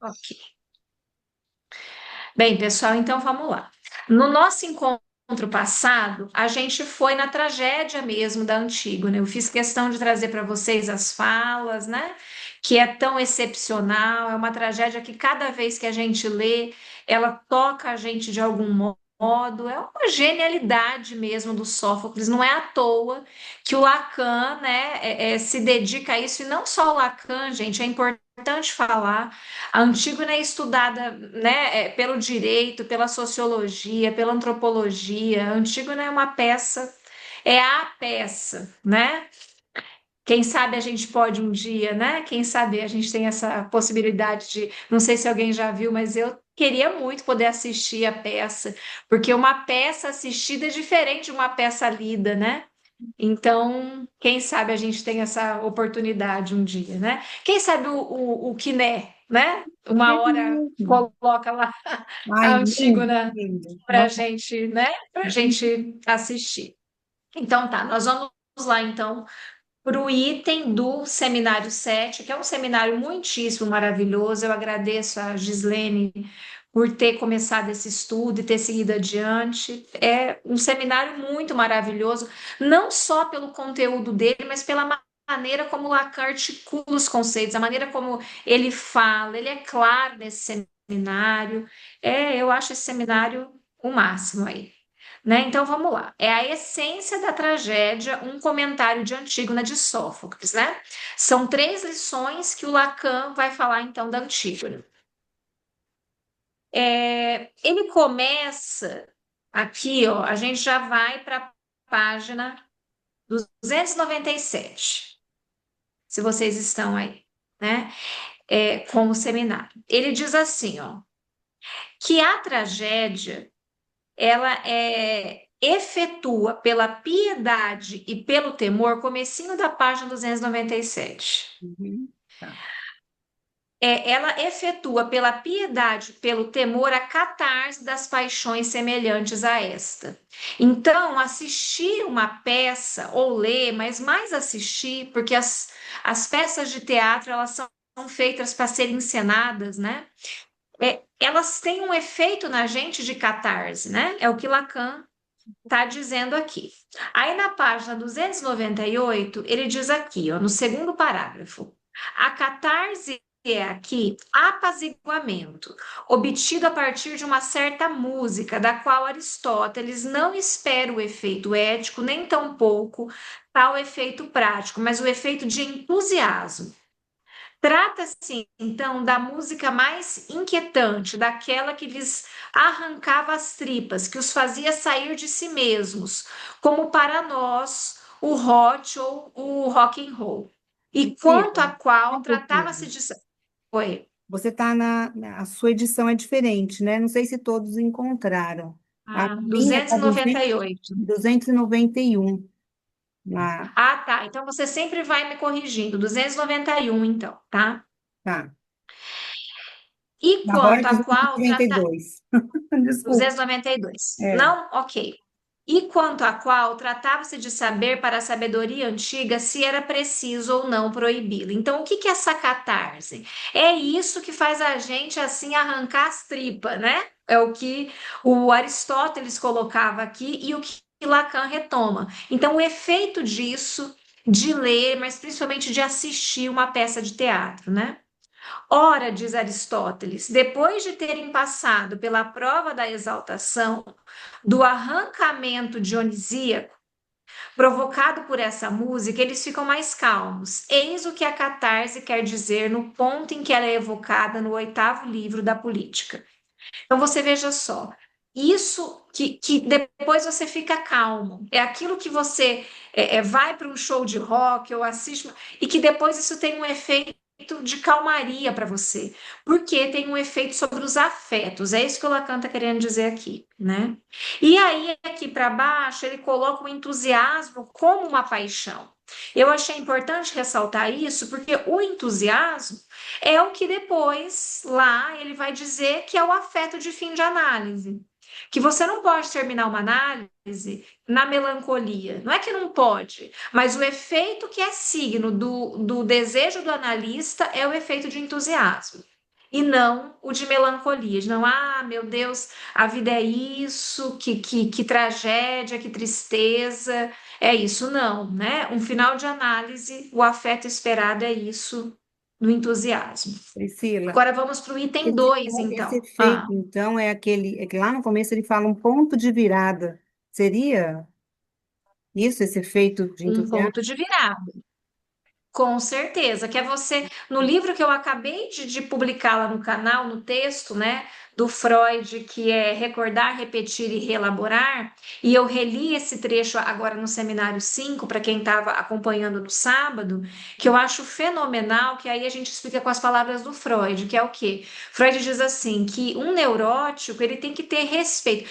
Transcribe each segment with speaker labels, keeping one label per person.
Speaker 1: Ok. Bem, pessoal, então vamos lá. No nosso encontro passado, a gente foi na tragédia mesmo da Antígona. Eu fiz questão de trazer para vocês as falas, né? Que é tão excepcional, é uma tragédia que cada vez que a gente lê, ela toca a gente de algum modo. É uma genialidade mesmo do Sófocles. Não é à toa que o Lacan, né, se dedica a isso, e não só o Lacan, gente, é importante falar. A Antígona é estudada, né, pelo direito, pela sociologia, pela antropologia. A Antígona é uma peça, é a peça, né? Quem sabe a gente pode um dia, né? Quem sabe a gente tem essa possibilidade de, não sei se alguém já viu, mas eu queria muito poder assistir a peça, porque uma peça assistida é diferente de uma peça lida, né? Então, quem sabe a gente tem essa oportunidade um dia, né? Quem sabe o Quiné, né?
Speaker 2: É
Speaker 1: Uma hora
Speaker 2: mesmo.
Speaker 1: coloca lá
Speaker 2: Ai,
Speaker 1: a
Speaker 2: lindo,
Speaker 1: Antígona
Speaker 2: lindo.
Speaker 1: para gente, né? Para gente assistir. Então tá, nós vamos lá então para o item do seminário 7, que é um seminário muitíssimo maravilhoso. Eu agradeço a Gislene por ter começado esse estudo e ter seguido adiante. É um seminário muito maravilhoso, não só pelo conteúdo dele, mas pela maneira como Lacan articula os conceitos, a maneira como ele fala, ele é claro nesse seminário. Eu acho esse seminário o máximo aí. Né? Então vamos lá. É a essência da tragédia, um comentário de Antígona de Sófocles, né? São três lições que o Lacan vai falar então da Antígona. Ele começa aqui, ó, a gente já vai para a página 297, se vocês estão aí, né? Com o seminário. Ele diz assim, ó, que a tragédia ela efetua pela piedade e pelo temor, comecinho da página 297.
Speaker 2: Uhum. Tá.
Speaker 1: Ela efetua pela piedade e pelo temor a catarse das paixões semelhantes a esta. Então, assistir uma peça ou ler, mas mais assistir, porque as peças de teatro elas são feitas para serem encenadas, né? Elas têm um efeito na gente de catarse, né? É o que Lacan está dizendo aqui. Aí na página 298, ele diz aqui, ó, no segundo parágrafo, a catarse é aqui apaziguamento, obtido a partir de uma certa música, da qual Aristóteles não espera o efeito ético, nem tampouco tal efeito prático, mas o efeito de entusiasmo. Trata-se, então, da música mais inquietante, daquela que lhes arrancava as tripas, que os fazia sair de si mesmos, como para nós o hot ou o rock and roll. E quanto a
Speaker 2: Cida, só
Speaker 1: qual
Speaker 2: um
Speaker 1: tratava-se
Speaker 2: pouquinho.
Speaker 1: de... Oi.
Speaker 2: Você está a sua edição é diferente, né? Não sei se todos encontraram. A minha está
Speaker 1: 298.
Speaker 2: 291. Na,
Speaker 1: Ah, tá. Então você sempre vai me corrigindo. 291, então, tá?
Speaker 2: tá.
Speaker 1: E
Speaker 2: Agora é
Speaker 1: quanto a qual
Speaker 2: 292. Desculpa.
Speaker 1: 292.
Speaker 2: É.
Speaker 1: Não? Ok. E quanto a qual tratava-se de saber para a sabedoria antiga se era preciso ou não proibi-lo. Então, o que que é essa catarse? É isso que faz a gente assim arrancar as tripas, né? É o que o Aristóteles colocava aqui e o que Lacan retoma. Então, o efeito disso, de ler, mas principalmente de assistir uma peça de teatro, né? Ora, diz Aristóteles, depois de terem passado pela prova da exaltação, do arrancamento dionisíaco provocado por essa música, eles ficam mais calmos. Eis o que a catarse quer dizer no ponto em que ela é evocada no oitavo livro da Política. Então você veja só, isso que depois você fica calmo, é aquilo que você vai para um show de rock ou assiste, e que depois isso tem um efeito de calmaria para você, porque tem um efeito sobre os afetos, é isso que o Lacan está querendo dizer aqui, né? E aí, aqui para baixo, ele coloca o entusiasmo como uma paixão. Eu achei importante ressaltar isso, porque o entusiasmo é o que depois lá ele vai dizer que é o afeto de fim de análise. que você não pode terminar uma análise na melancolia. Não é que não pode, mas o efeito que é signo do desejo do analista é o efeito de entusiasmo. E não o de melancolia, de não, ah, meu Deus, a vida é isso, que tragédia, que tristeza, é isso, não, né? Um final de análise, o afeto esperado é isso, no entusiasmo.
Speaker 2: Priscila,
Speaker 1: Agora vamos para o item 2,
Speaker 2: esse
Speaker 1: então.
Speaker 2: efeito, então, é aquele, é que lá no começo ele fala um ponto de virada. Seria isso, esse efeito de
Speaker 1: Um
Speaker 2: entusiasmo?
Speaker 1: ponto de virada. Com certeza, que é você, no livro que eu acabei de publicar lá no canal, no texto, né, do Freud, que é Recordar, Repetir e Reelaborar, e eu reli esse trecho agora no Seminário 5 para quem estava acompanhando no sábado, que eu acho fenomenal, que aí a gente explica com as palavras do Freud, que é o quê? Freud diz assim, que um neurótico, ele tem que ter respeito,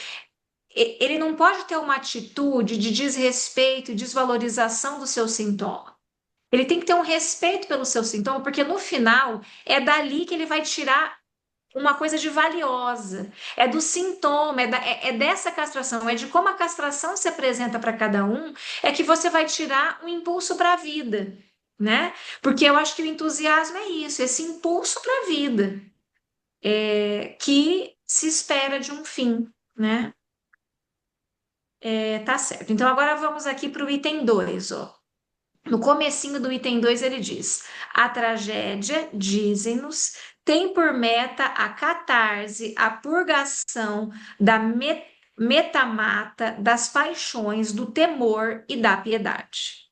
Speaker 1: ele não pode ter uma atitude de desrespeito e desvalorização do seu sintoma. Ele tem que ter um respeito pelo seu sintoma, porque no final é dali que ele vai tirar uma coisa de valiosa. É do sintoma, é dessa castração, é de como a castração se apresenta para cada um, é que você vai tirar um impulso para a vida, né? Porque eu acho que o entusiasmo é isso, esse impulso para a vida, que se espera de um fim, né? Tá certo. Então agora vamos aqui para o item 2, ó. No comecinho do item 2 ele diz: a tragédia, dizem-nos, tem por meta a catarse, a purgação da metamata, das paixões, do temor e da piedade.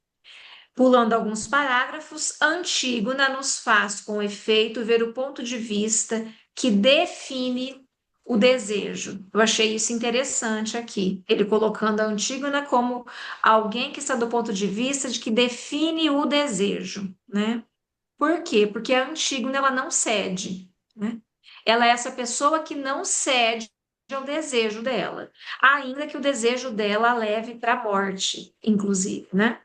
Speaker 1: Pulando alguns parágrafos, Antígona nos faz, com efeito, ver o ponto de vista que define o desejo. Eu achei isso interessante aqui, ele colocando a Antígona como alguém que está do ponto de vista de que define o desejo, né? Por quê? Porque a Antígona ela não cede, né? Ela é essa pessoa que não cede ao desejo dela, ainda que o desejo dela a leve para a morte, inclusive, né?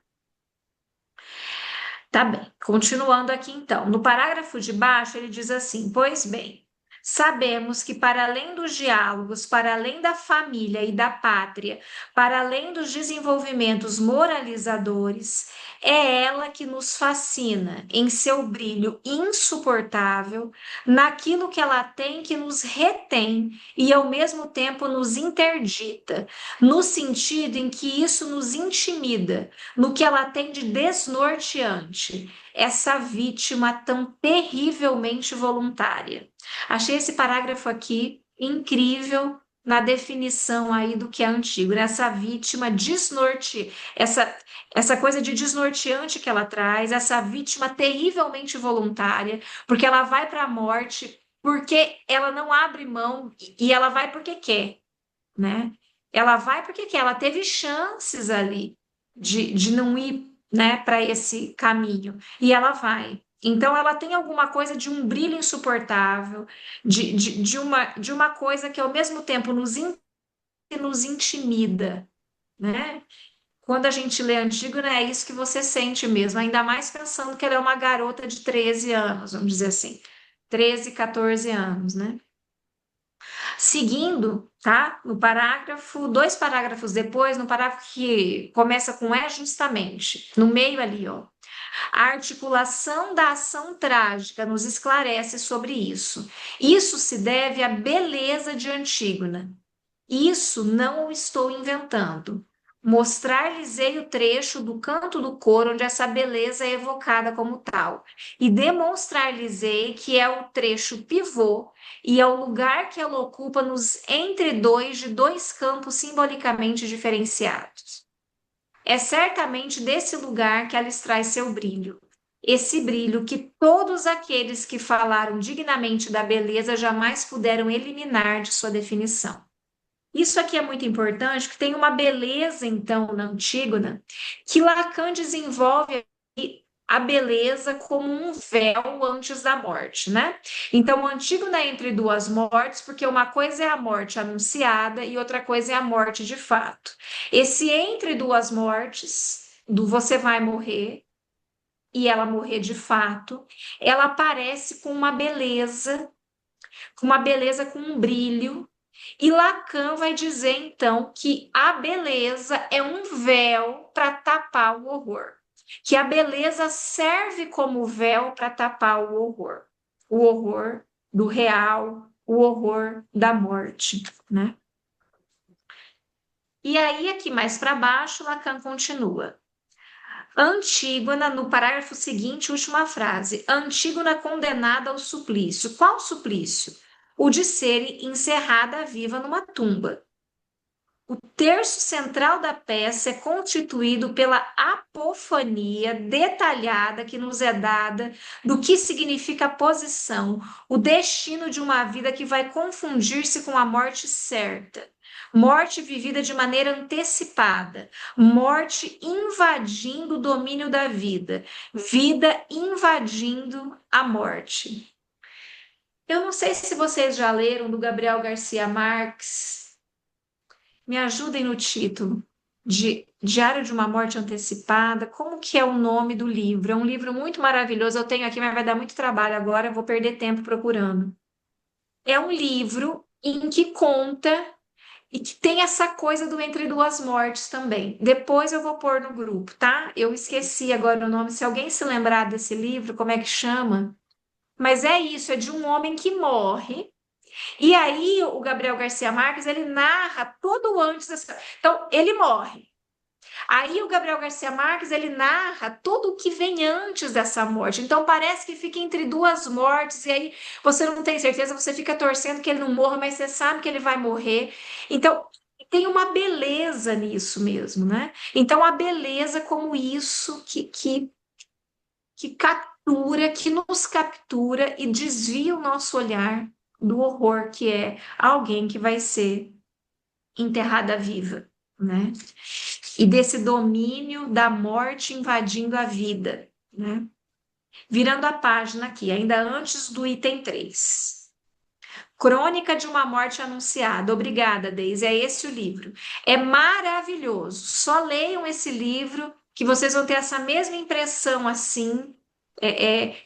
Speaker 1: Tá bem, continuando aqui então. No parágrafo de baixo, ele diz assim: pois bem, sabemos que para além dos diálogos, para além da família e da pátria, para além dos desenvolvimentos moralizadores, é ela que nos fascina em seu brilho insuportável, naquilo que ela tem que nos retém e ao mesmo tempo nos interdita, no sentido em que isso nos intimida no que ela tem de desnorteante, essa vítima tão terrivelmente voluntária. Achei esse parágrafo aqui incrível na definição aí do que é antigo, né? Essa vítima desnorte, essa coisa de desnorteante que ela traz, essa vítima terrivelmente voluntária, porque ela vai para a morte porque ela não abre mão e ela vai porque quer, né? Ela vai porque quer, ela teve chances ali de não ir, né, para esse caminho, e ela vai. Então, ela tem alguma coisa de um brilho insuportável, de uma coisa que ao mesmo tempo nos intimida, né? Quando a gente lê Antígona, é isso que você sente mesmo, ainda mais pensando que ela é uma garota de 13 anos, vamos dizer assim, 13, 14 anos, né? Seguindo, tá? No parágrafo, dois parágrafos depois, no parágrafo que começa com é justamente, no meio ali, ó. A articulação da ação trágica nos esclarece sobre isso. Isso se deve à beleza de Antígona. Isso não o estou inventando. Mostrar-lhes-ei o trecho do canto do coro onde essa beleza é evocada como tal, e demonstrar-lhes-ei que é o trecho pivô e é o lugar que ela ocupa nos entre dois de dois campos simbolicamente diferenciados. É certamente desse lugar que ela extrai seu brilho, esse brilho que todos aqueles que falaram dignamente da beleza jamais puderam eliminar de sua definição. Isso aqui é muito importante, que tem uma beleza, então, na Antígona, que Lacan desenvolve a beleza como um véu antes da morte, né? Então, a Antígona é entre duas mortes, porque uma coisa é a morte anunciada e outra coisa é a morte de fato. Esse entre duas mortes, do você vai morrer e ela morrer de fato, ela aparece com uma beleza com um brilho E Lacan vai dizer, então, que a beleza é um véu para tapar o horror. Que a beleza serve como véu para tapar o horror. O horror do real, o horror da morte, né? E aí, aqui mais para baixo, Lacan continua. Antígona, no parágrafo seguinte, última frase. Antígona condenada ao suplício. Qual suplício? O de ser encerrada viva numa tumba. O terço central da peça é constituído pela apofania detalhada que nos é dada do que significa a posição, o destino de uma vida que vai confundir-se com a morte certa. Morte vivida de maneira antecipada, morte invadindo o domínio da vida, vida invadindo a morte. Eu não sei se vocês já leram do Gabriel Garcia Marques. Me ajudem no título de Diário de uma Morte Antecipada. Como que é o nome do livro? É um livro muito maravilhoso. Eu tenho aqui, mas vai dar muito trabalho agora. Eu vou perder tempo procurando. É um livro em que conta e que tem essa coisa do Entre Duas Mortes também. Depois eu vou pôr no grupo, tá? Eu esqueci agora o nome. Se alguém se lembrar desse livro, como é que chama? Mas é isso, é de um homem que morre. E aí o Gabriel Garcia Marques, ele narra tudo antes dessa... Então, ele morre. Aí o Gabriel Garcia Marques, ele narra tudo o que vem antes dessa morte. Então, parece que fica entre duas mortes, e aí você não tem certeza, você fica torcendo que ele não morra, mas você sabe que ele vai morrer. Então, tem uma beleza nisso mesmo, né? Então, a beleza como isso que captura, que nos captura e desvia o nosso olhar do horror que é alguém que vai ser enterrada viva, né? E desse domínio da morte invadindo a vida, né? Virando a página aqui, ainda antes do item 3. Crônica de uma Morte Anunciada. Obrigada, Deise. É esse o livro. É maravilhoso. Só leiam esse livro que vocês vão ter essa mesma impressão assim,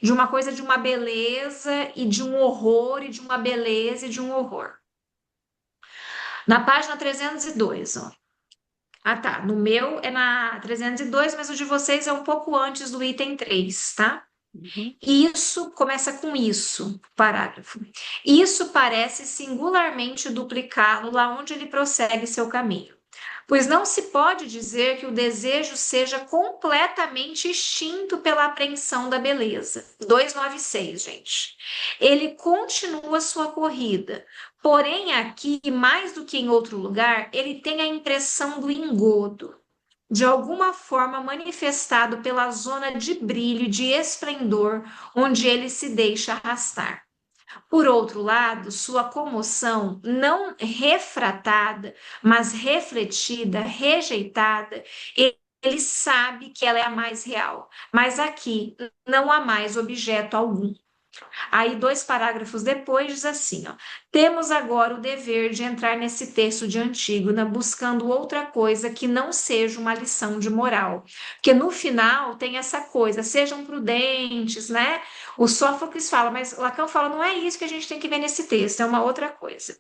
Speaker 1: de uma coisa de uma beleza e de um horror, e de uma beleza e de um horror. Na página 302, ó. Ah, tá. No meu é na 302, mas o de vocês é um pouco antes do item 3, tá?
Speaker 2: Uhum.
Speaker 1: Isso começa com isso, parágrafo. Isso parece singularmente duplicá-lo lá onde ele prossegue seu caminho. Pois não se pode dizer que o desejo seja completamente extinto pela apreensão da beleza. 296, gente. Ele continua sua corrida, porém aqui, mais do que em outro lugar, ele tem a impressão do engodo, de alguma forma manifestado pela zona de brilho e de esplendor onde ele se deixa arrastar. Por outro lado, sua comoção, não refratada, mas refletida, rejeitada, ele sabe que ela é a mais real, mas aqui não há mais objeto algum. Aí, 2 parágrafos depois, diz assim: ó, temos agora o dever de entrar nesse texto de Antígona buscando outra coisa que não seja uma lição de moral. Porque no final tem essa coisa, sejam prudentes, né? O Sófocles fala, mas Lacan fala, não é isso que a gente tem que ver nesse texto, é uma outra coisa.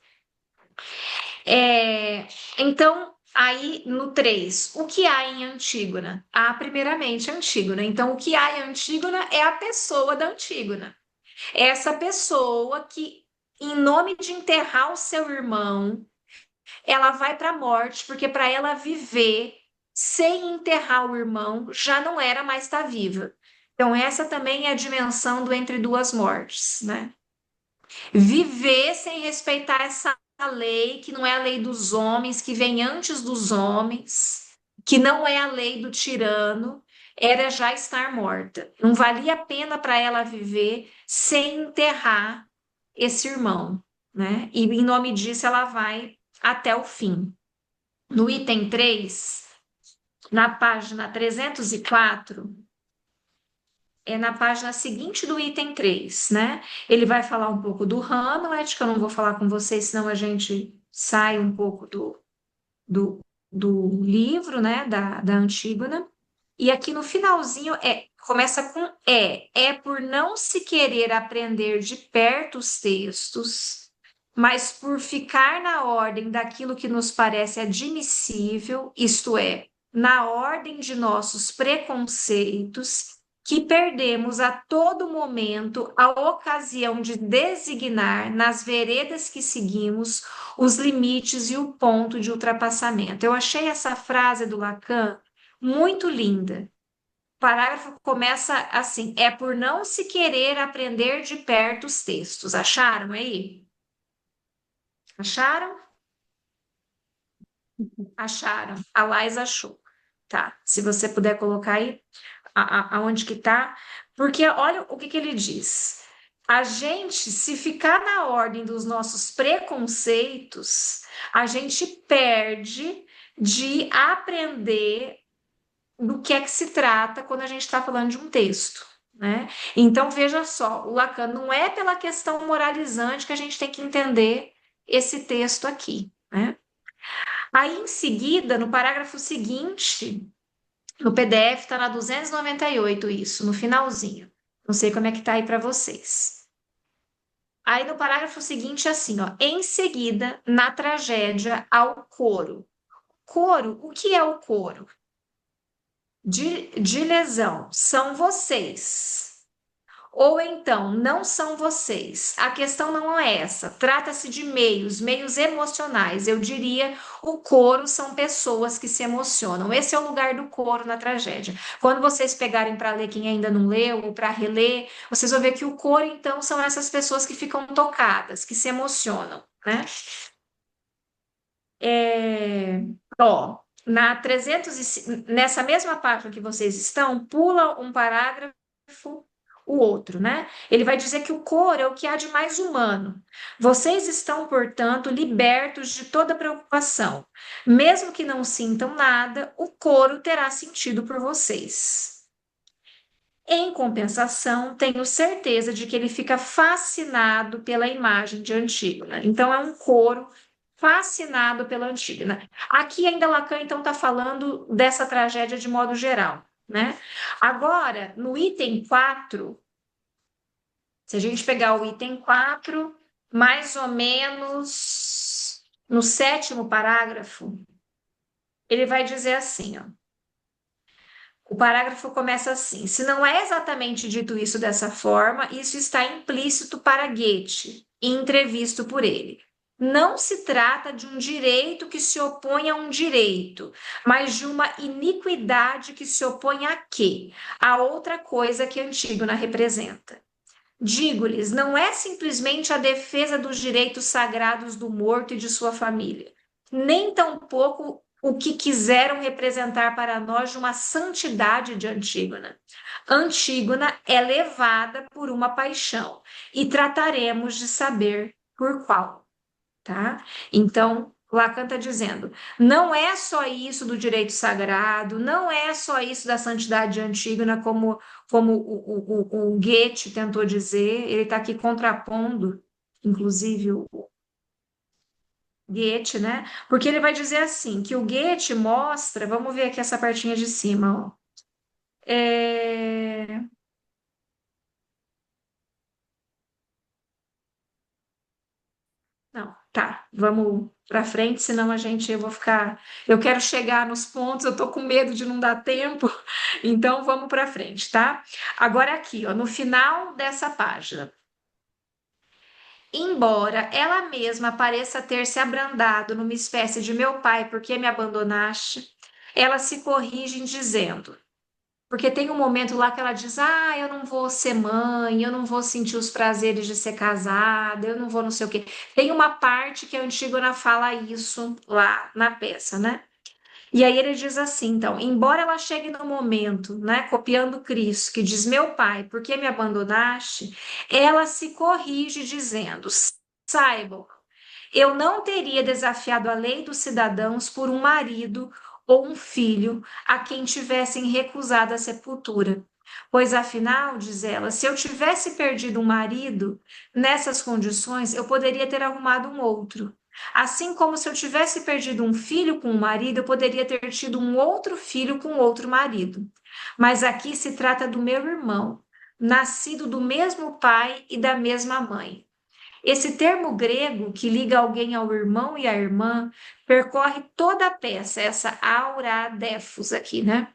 Speaker 1: Então, aí no 3, o que há em Antígona? Há primeiramente Antígona. Então, o que há em Antígona é a pessoa da Antígona. Essa pessoa que, em nome de enterrar o seu irmão, ela vai para a morte, porque para ela viver sem enterrar o irmão já não era mais estar viva. Então, essa também é a dimensão do entre duas mortes, né? Viver sem respeitar essa lei, que não é a lei dos homens, que vem antes dos homens, que não é a lei do tirano, era já estar morta. Não valia a pena para ela viver sem enterrar esse irmão, né? E em nome disso ela vai até o fim. No item 3, na página 304, é na página seguinte do item 3, né? Ele vai falar um pouco do Hamlet, que eu não vou falar com vocês, senão a gente sai um pouco do, do livro, né? Da Antígona. E aqui no finalzinho começa com é por não se querer aprender de perto os textos, mas por ficar na ordem daquilo que nos parece admissível, isto é, na ordem de nossos preconceitos, que perdemos a todo momento a ocasião de designar nas veredas que seguimos os limites e o ponto de ultrapassamento. Eu achei essa frase do Lacan muito linda. O parágrafo começa assim: é por não se querer aprender de perto os textos. Acharam aí? Acharam? Acharam. A Lais achou. Tá. Se você puder colocar aí aonde que tá. Porque olha o que que ele diz. A gente, se ficar na ordem dos nossos preconceitos, a gente perde de aprender do que é que se trata quando a gente está falando de um texto, né? Então, veja só, o Lacan não é pela questão moralizante que a gente tem que entender esse texto aqui, né? Aí, em seguida, no parágrafo seguinte, no PDF está na 298 isso, no finalzinho. Não sei como é que tá aí para vocês. Aí no parágrafo seguinte, assim, ó, em seguida, na tragédia, ao coro. Coro, o que é o coro? De lesão, são vocês. Ou então, não são vocês. A questão não é essa. Trata-se de meios emocionais. Eu diria, o coro são pessoas que se emocionam. Esse é o lugar do coro na tragédia. Quando vocês pegarem para ler, quem ainda não leu, ou para reler, vocês vão ver que o coro, então, são essas pessoas que ficam tocadas, que se emocionam, né? Ó, nessa mesma página que vocês estão, pula um parágrafo, o outro, né? Ele vai dizer que o coro é o que há de mais humano. Vocês estão, portanto, libertos de toda preocupação. Mesmo que não sintam nada, o coro terá sentido por vocês. Em compensação, tenho certeza de que ele fica fascinado pela imagem de Antígona. Então, é um coro fascinado pela Antígona. Aqui ainda Lacan, então, está falando dessa tragédia de modo geral, né? Agora, no item 4, se a gente pegar o item 4, mais ou menos no sétimo parágrafo, ele vai dizer assim, ó. O parágrafo começa assim: se não é exatamente dito isso dessa forma, isso está implícito para Goethe, entrevisto por ele. Não se trata de um direito que se opõe a um direito, mas de uma iniquidade que se opõe a quê? A outra coisa que Antígona representa. Digo-lhes, não é simplesmente a defesa dos direitos sagrados do morto e de sua família, nem tampouco o que quiseram representar para nós de uma santidade de Antígona. Antígona é levada por uma paixão e trataremos de saber por qual, tá? Então, Lacan está dizendo, não é só isso do direito sagrado, não é só isso da santidade de Antígona, como o Goethe tentou dizer, ele está aqui contrapondo, inclusive, o Goethe, né? Porque ele vai dizer assim, que o Goethe mostra, vamos ver aqui essa partinha de cima, ó. É, Não, tá, vamos para frente, senão eu vou ficar. Eu quero chegar nos pontos, eu tô com medo de não dar tempo, então vamos para frente, tá? Agora aqui, ó, no final dessa página. Embora ela mesma pareça ter se abrandado numa espécie de meu pai, por que me abandonaste? Ela se corrige dizendo. Porque tem um momento lá que ela diz: ah, eu não vou ser mãe, eu não vou sentir os prazeres de ser casada, eu não vou não sei o quê. Tem uma parte que a Antígona fala isso lá na peça, né? E aí ele diz assim, então, embora ela chegue no momento, né, copiando Cristo, que diz, meu pai, por que me abandonaste? Ela se corrige dizendo, saibam, eu não teria desafiado a lei dos cidadãos por um marido ou um filho a quem tivessem recusado a sepultura. Pois afinal, diz ela, se eu tivesse perdido um marido, nessas condições, eu poderia ter arrumado um outro. Assim como se eu tivesse perdido um filho com um marido, eu poderia ter tido um outro filho com outro marido. Mas aqui se trata do meu irmão, nascido do mesmo pai e da mesma mãe. Esse termo grego que liga alguém ao irmão e à irmã percorre toda a peça, essa aura defus aqui, né?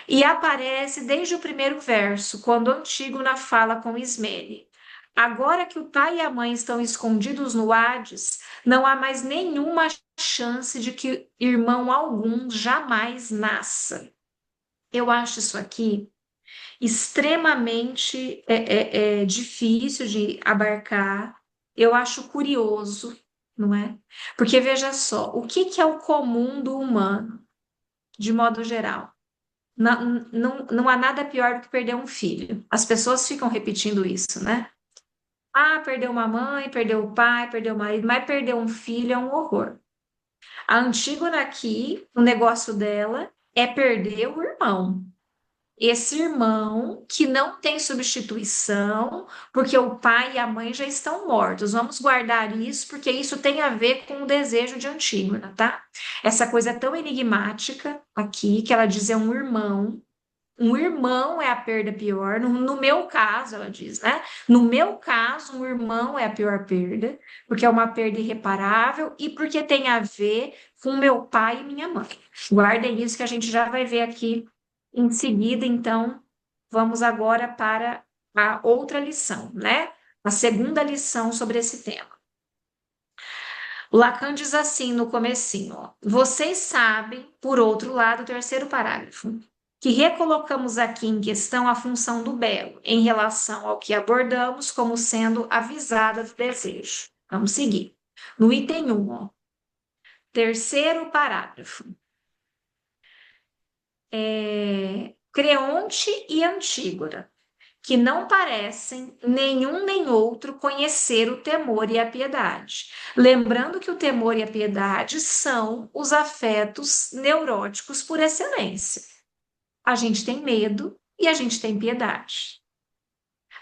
Speaker 1: E aparece desde o primeiro verso, quando Antígona fala com Ismene. Agora que o pai e a mãe estão escondidos no Hades, não há mais nenhuma chance de que irmão algum jamais nasça. Eu acho isso aqui extremamente difícil de abarcar. Eu acho curioso, não é? Porque veja só, o que que é o comum do humano, de modo geral? Não, não há nada pior do que perder um filho. As pessoas ficam repetindo isso, né? Ah, perdeu uma mãe, perdeu o pai, perdeu o marido, mas perder um filho é um horror. A Antígona aqui, o negócio dela é perder o irmão. Esse irmão que não tem substituição, porque o pai e a mãe já estão mortos. Vamos guardar isso, porque isso tem a ver com o desejo de Antígona, tá? Essa coisa tão enigmática aqui, que ela diz é um irmão. Um irmão é a perda pior. No meu caso, ela diz, né? No meu caso, um irmão é a pior perda, porque é uma perda irreparável e porque tem a ver com meu pai e minha mãe. Guardem isso que a gente já vai ver aqui em seguida. Então, vamos agora para a outra lição, né? A segunda lição sobre esse tema. O Lacan diz assim no comecinho, ó, vocês sabem, por outro lado, o terceiro parágrafo, que recolocamos aqui em questão a função do belo em relação ao que abordamos como sendo avisada do desejo. Vamos seguir. No item 1, ó, terceiro parágrafo. Creonte e Antígona, que não parecem nenhum nem outro conhecer o temor e a piedade. Lembrando que o temor e a piedade são os afetos neuróticos por excelência. A gente tem medo e a gente tem piedade.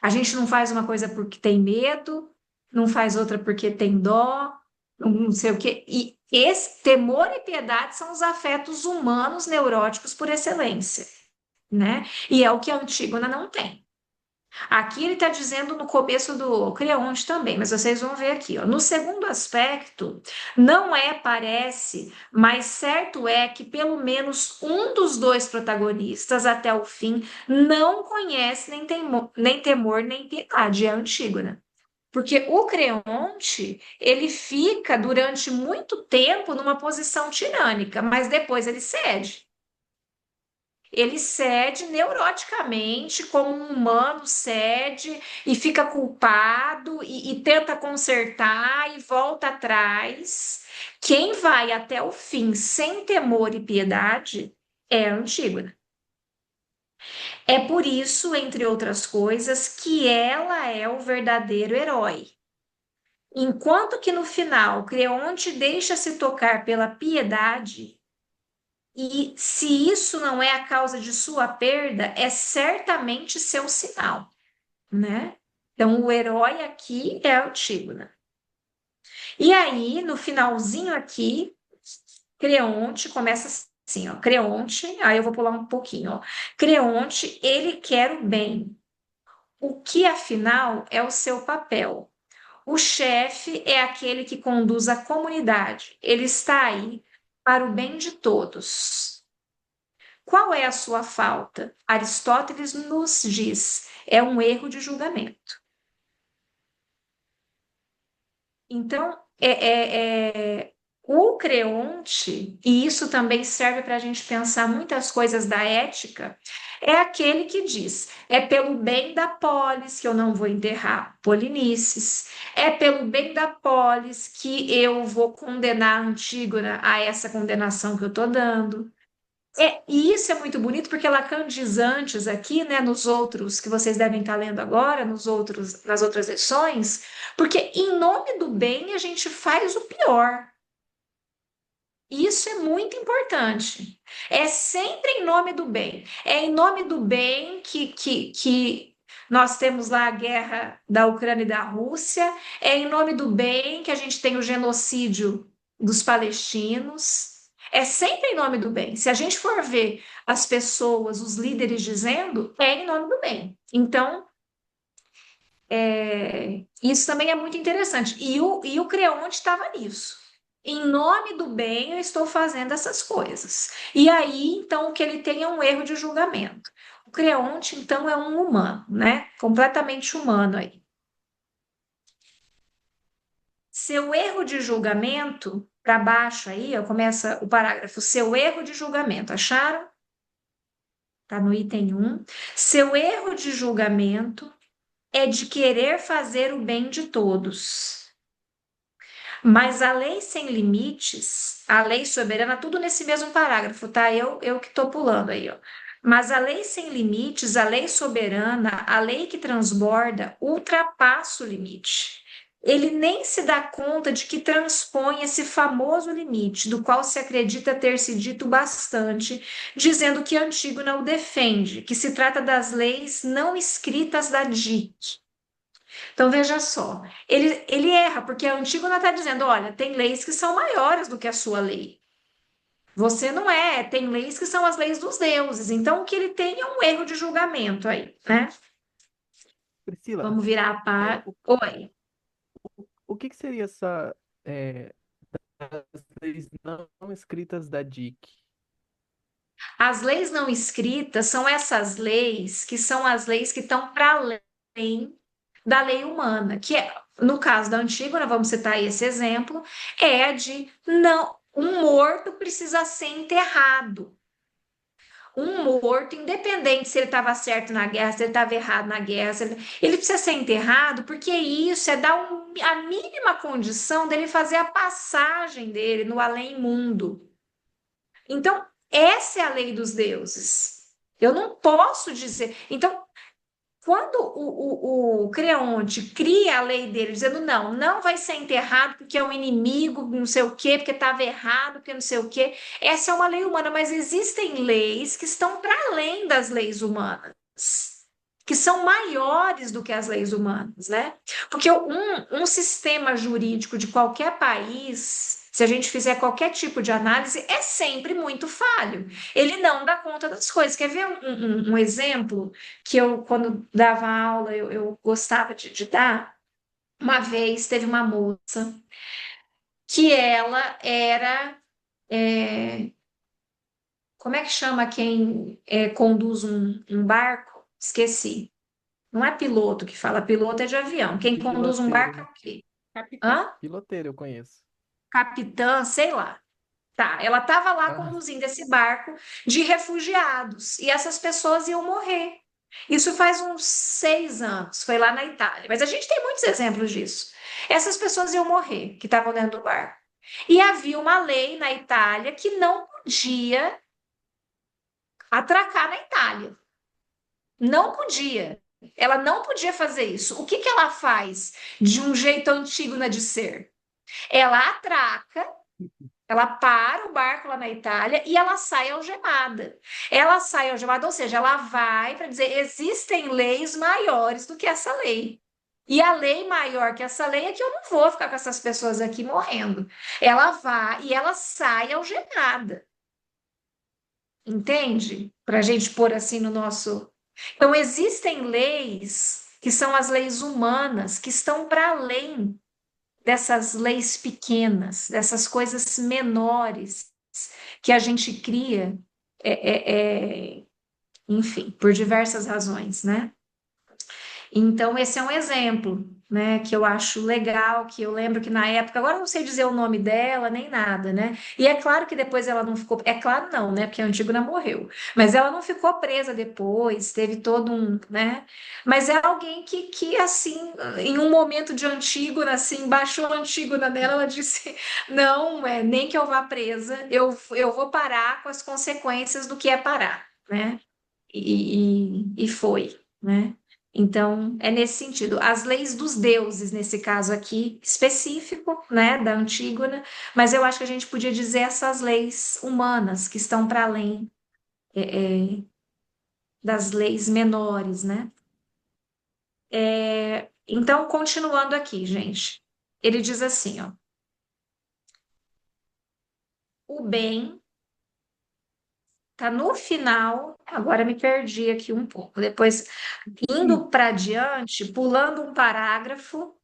Speaker 1: A gente não faz uma coisa porque tem medo, não faz outra porque tem dó, não sei o quê. E esse temor e piedade são os afetos humanos neuróticos por excelência, né? E é o que a Antígona não tem. Aqui ele está dizendo no começo do Creonte também, mas vocês vão ver aqui, ó. No segundo aspecto, não é, parece, mas certo é que pelo menos um dos dois protagonistas, até o fim, não conhece nem temor, nem piedade, é a Antígona. Porque o Creonte, ele fica durante muito tempo numa posição tirânica, mas depois ele cede. Ele cede neuroticamente, como um humano cede, e fica culpado, e tenta consertar e volta atrás. Quem vai até o fim sem temor e piedade é a Antígona. É por isso, entre outras coisas, que ela é o verdadeiro herói. Enquanto que no final Creonte deixa-se tocar pela piedade, e se isso não é a causa de sua perda, é certamente seu sinal, né? Então, o herói aqui é a Antígona. E aí, no finalzinho aqui, Creonte começa assim, ó, Creonte, aí eu vou pular um pouquinho, ó. Creonte, ele quer o bem. O que, afinal, é o seu papel? O chefe é aquele que conduz a comunidade. Ele está aí para o bem de todos. Qual é a sua falta? Aristóteles nos diz, é um erro de julgamento. Então, o Creonte, e isso também serve para a gente pensar muitas coisas da ética, é aquele que diz: é pelo bem da polis que eu não vou enterrar Polinices, é pelo bem da polis que eu vou condenar a Antígona a essa condenação que eu estou dando. E isso é muito bonito porque Lacan diz antes aqui, né, nos outros que vocês devem estar lendo agora, nas outras lições, porque em nome do bem a gente faz o pior. Isso é muito importante. É sempre em nome do bem. É em nome do bem que nós temos lá a guerra da Ucrânia e da Rússia. É em nome do bem que a gente tem o genocídio dos palestinos. É sempre em nome do bem. Se a gente for ver as pessoas, os líderes dizendo, é em nome do bem. Então, Isso também é muito interessante. E o Creonte estava nisso. Em nome do bem, eu estou fazendo essas coisas. E aí, então, o que ele tem é um erro de julgamento. O Creonte, então, é um humano, né? Completamente humano aí. Seu erro de julgamento, para baixo aí, ó, começa o parágrafo. Seu erro de julgamento, acharam? Tá no item um. Seu erro de julgamento é de querer fazer o bem de todos. Mas a lei sem limites, a lei soberana, tudo nesse mesmo parágrafo, tá? Eu que estou pulando aí, ó. Mas a lei sem limites, a lei soberana, a lei que transborda, ultrapassa o limite. Ele nem se dá conta de que transpõe esse famoso limite, do qual se acredita ter se dito bastante, dizendo que Antígona o defende, que se trata das leis não escritas da DIC. Então, veja só, ele erra, porque a Antígona está dizendo: olha, tem leis que são maiores do que a sua lei. Você não é, tem leis que são as leis dos deuses. Então, o que ele tem é um erro de julgamento aí, né?
Speaker 3: Priscila,
Speaker 1: Vamos virar a
Speaker 3: é,
Speaker 1: par.
Speaker 3: o,
Speaker 1: Oi.
Speaker 3: o que que seria essa é, as leis não escritas da DIC?
Speaker 1: As leis não escritas são essas leis que são as leis que estão para além da lei humana, que é, no caso da Antígona, vamos citar aí esse exemplo, é a de não, um morto precisa ser enterrado. Um morto, independente se ele estava certo na guerra, se ele estava errado na guerra, ele precisa ser enterrado, porque isso é dar a mínima condição dele fazer a passagem dele no além-mundo. Então, essa é a lei dos deuses. Eu não posso dizer. Então, quando o Creonte cria a lei dele, dizendo não, não vai ser enterrado porque é um inimigo, não sei o quê, porque estava errado, porque não sei o quê, essa é uma lei humana, mas existem leis que estão para além das leis humanas, que são maiores do que as leis humanas, né? Porque um sistema jurídico de qualquer país, se a gente fizer qualquer tipo de análise, é sempre muito falho. Ele não dá conta das coisas. Quer ver um exemplo que eu, quando dava aula, eu gostava de dar? Uma vez teve uma moça que ela era. Como é que chama quem conduz um barco? Esqueci. Não é piloto que fala, piloto é de avião. Quem conduz um barco é
Speaker 3: Piloteiro.
Speaker 1: o quê? Hã?
Speaker 3: Piloteiro eu conheço.
Speaker 1: Capitã, sei lá. Tá, ela estava lá
Speaker 3: Ah,
Speaker 1: conduzindo esse barco de refugiados e essas pessoas iam morrer. Isso faz uns 6 anos, foi lá na Itália. Mas a gente tem muitos exemplos disso. Essas pessoas iam morrer, que estavam dentro do barco. E havia uma lei na Itália que não podia atracar na Itália. Não podia. Ela não podia fazer isso. O que que ela faz de um jeito antigo de ser? Ela atraca. Ela para o barco lá na Itália e ela sai algemada. Ela sai algemada, ou seja, ela vai para dizer: existem leis maiores do que essa lei. E a lei maior que essa lei é que eu não vou ficar com essas pessoas aqui morrendo. Ela vai e ela sai algemada. Entende? Para a gente pôr assim no nosso. Então, existem leis que são as leis humanas, que estão para além dessas leis pequenas, dessas coisas menores que a gente cria, enfim, por diversas razões, né? Então, esse é um exemplo, né, que eu acho legal, que eu lembro que na época, agora eu não sei dizer o nome dela, nem nada, né? E é claro que depois ela não ficou, é claro não, né, porque a Antígona morreu, mas ela não ficou presa depois, teve todo um, né? Mas é alguém que assim, em um momento de Antígona, assim, baixou a Antígona nela, ela disse, não, nem que eu vá presa, eu vou parar com as consequências do que é parar, né? E foi, né? Então, é nesse sentido. As leis dos deuses, nesse caso aqui, específico, né, da Antígona, mas eu acho que a gente podia dizer essas leis humanas que estão para além, das leis menores, né? Então, continuando aqui, gente, ele diz assim, ó, o, bem tá no final, agora me perdi aqui um pouco. Depois, indo para diante, pulando um parágrafo,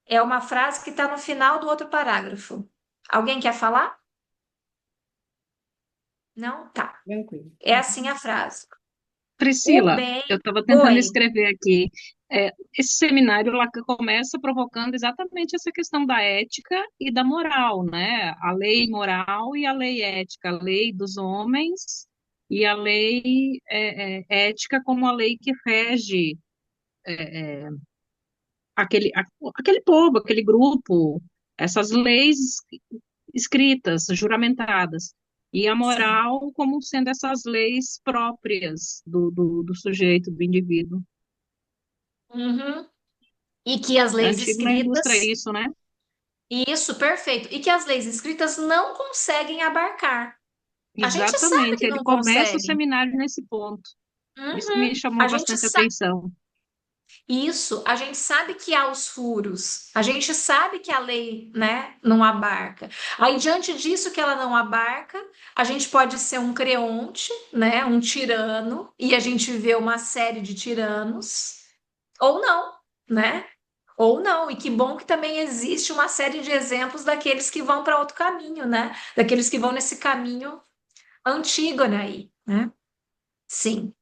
Speaker 1: é uma frase que está no final do outro parágrafo. Alguém quer falar? Não? Tá.
Speaker 2: Tranquilo.
Speaker 1: É assim a frase. O
Speaker 4: Priscila,
Speaker 1: bem.
Speaker 4: eu estava tentando
Speaker 1: Oi.
Speaker 4: escrever aqui. Esse seminário lá que começa provocando exatamente essa questão da ética e da moral, né? A lei moral e a lei ética, a lei dos homens e a lei ética como a lei que rege aquele povo, aquele grupo, essas leis escritas, juramentadas. E a
Speaker 1: Sim.
Speaker 4: moral como sendo essas leis próprias do sujeito, do indivíduo.
Speaker 1: Uhum. E que as
Speaker 4: É
Speaker 1: leis
Speaker 4: antigo na indústria
Speaker 1: escritas,
Speaker 4: isso, né?
Speaker 1: isso, perfeito, e que as leis escritas não conseguem abarcar. A gente sabe
Speaker 4: Exatamente,
Speaker 1: que
Speaker 4: ele
Speaker 1: não
Speaker 4: começa o
Speaker 1: conseguem.
Speaker 4: seminário nesse ponto. Isso que me
Speaker 1: Uhum.
Speaker 4: chamou
Speaker 1: A gente
Speaker 4: bastante
Speaker 1: sabe.
Speaker 4: atenção.
Speaker 1: Isso, a gente sabe que há os furos, a gente sabe que a lei, né, não abarca. Aí, diante disso que ela não abarca, a gente pode ser um creonte, né, um tirano, e a gente vê uma série de tiranos, ou não, né? Ou não, e que bom que também existe uma série de exemplos daqueles que vão para outro caminho, né? Daqueles que vão nesse caminho Antígona aí, né? Sim.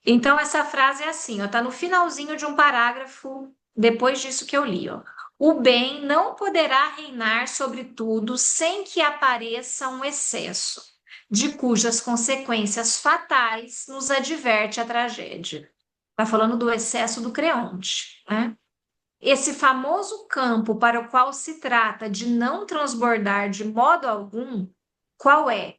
Speaker 1: Então, essa frase é assim, ó, tá no finalzinho de um parágrafo depois disso que eu li, ó. O bem não poderá reinar sobre tudo sem que apareça um excesso, de cujas consequências fatais nos adverte a tragédia. Tá falando do excesso do creonte, né? Esse famoso campo para o qual se trata de não transbordar de modo algum, qual é?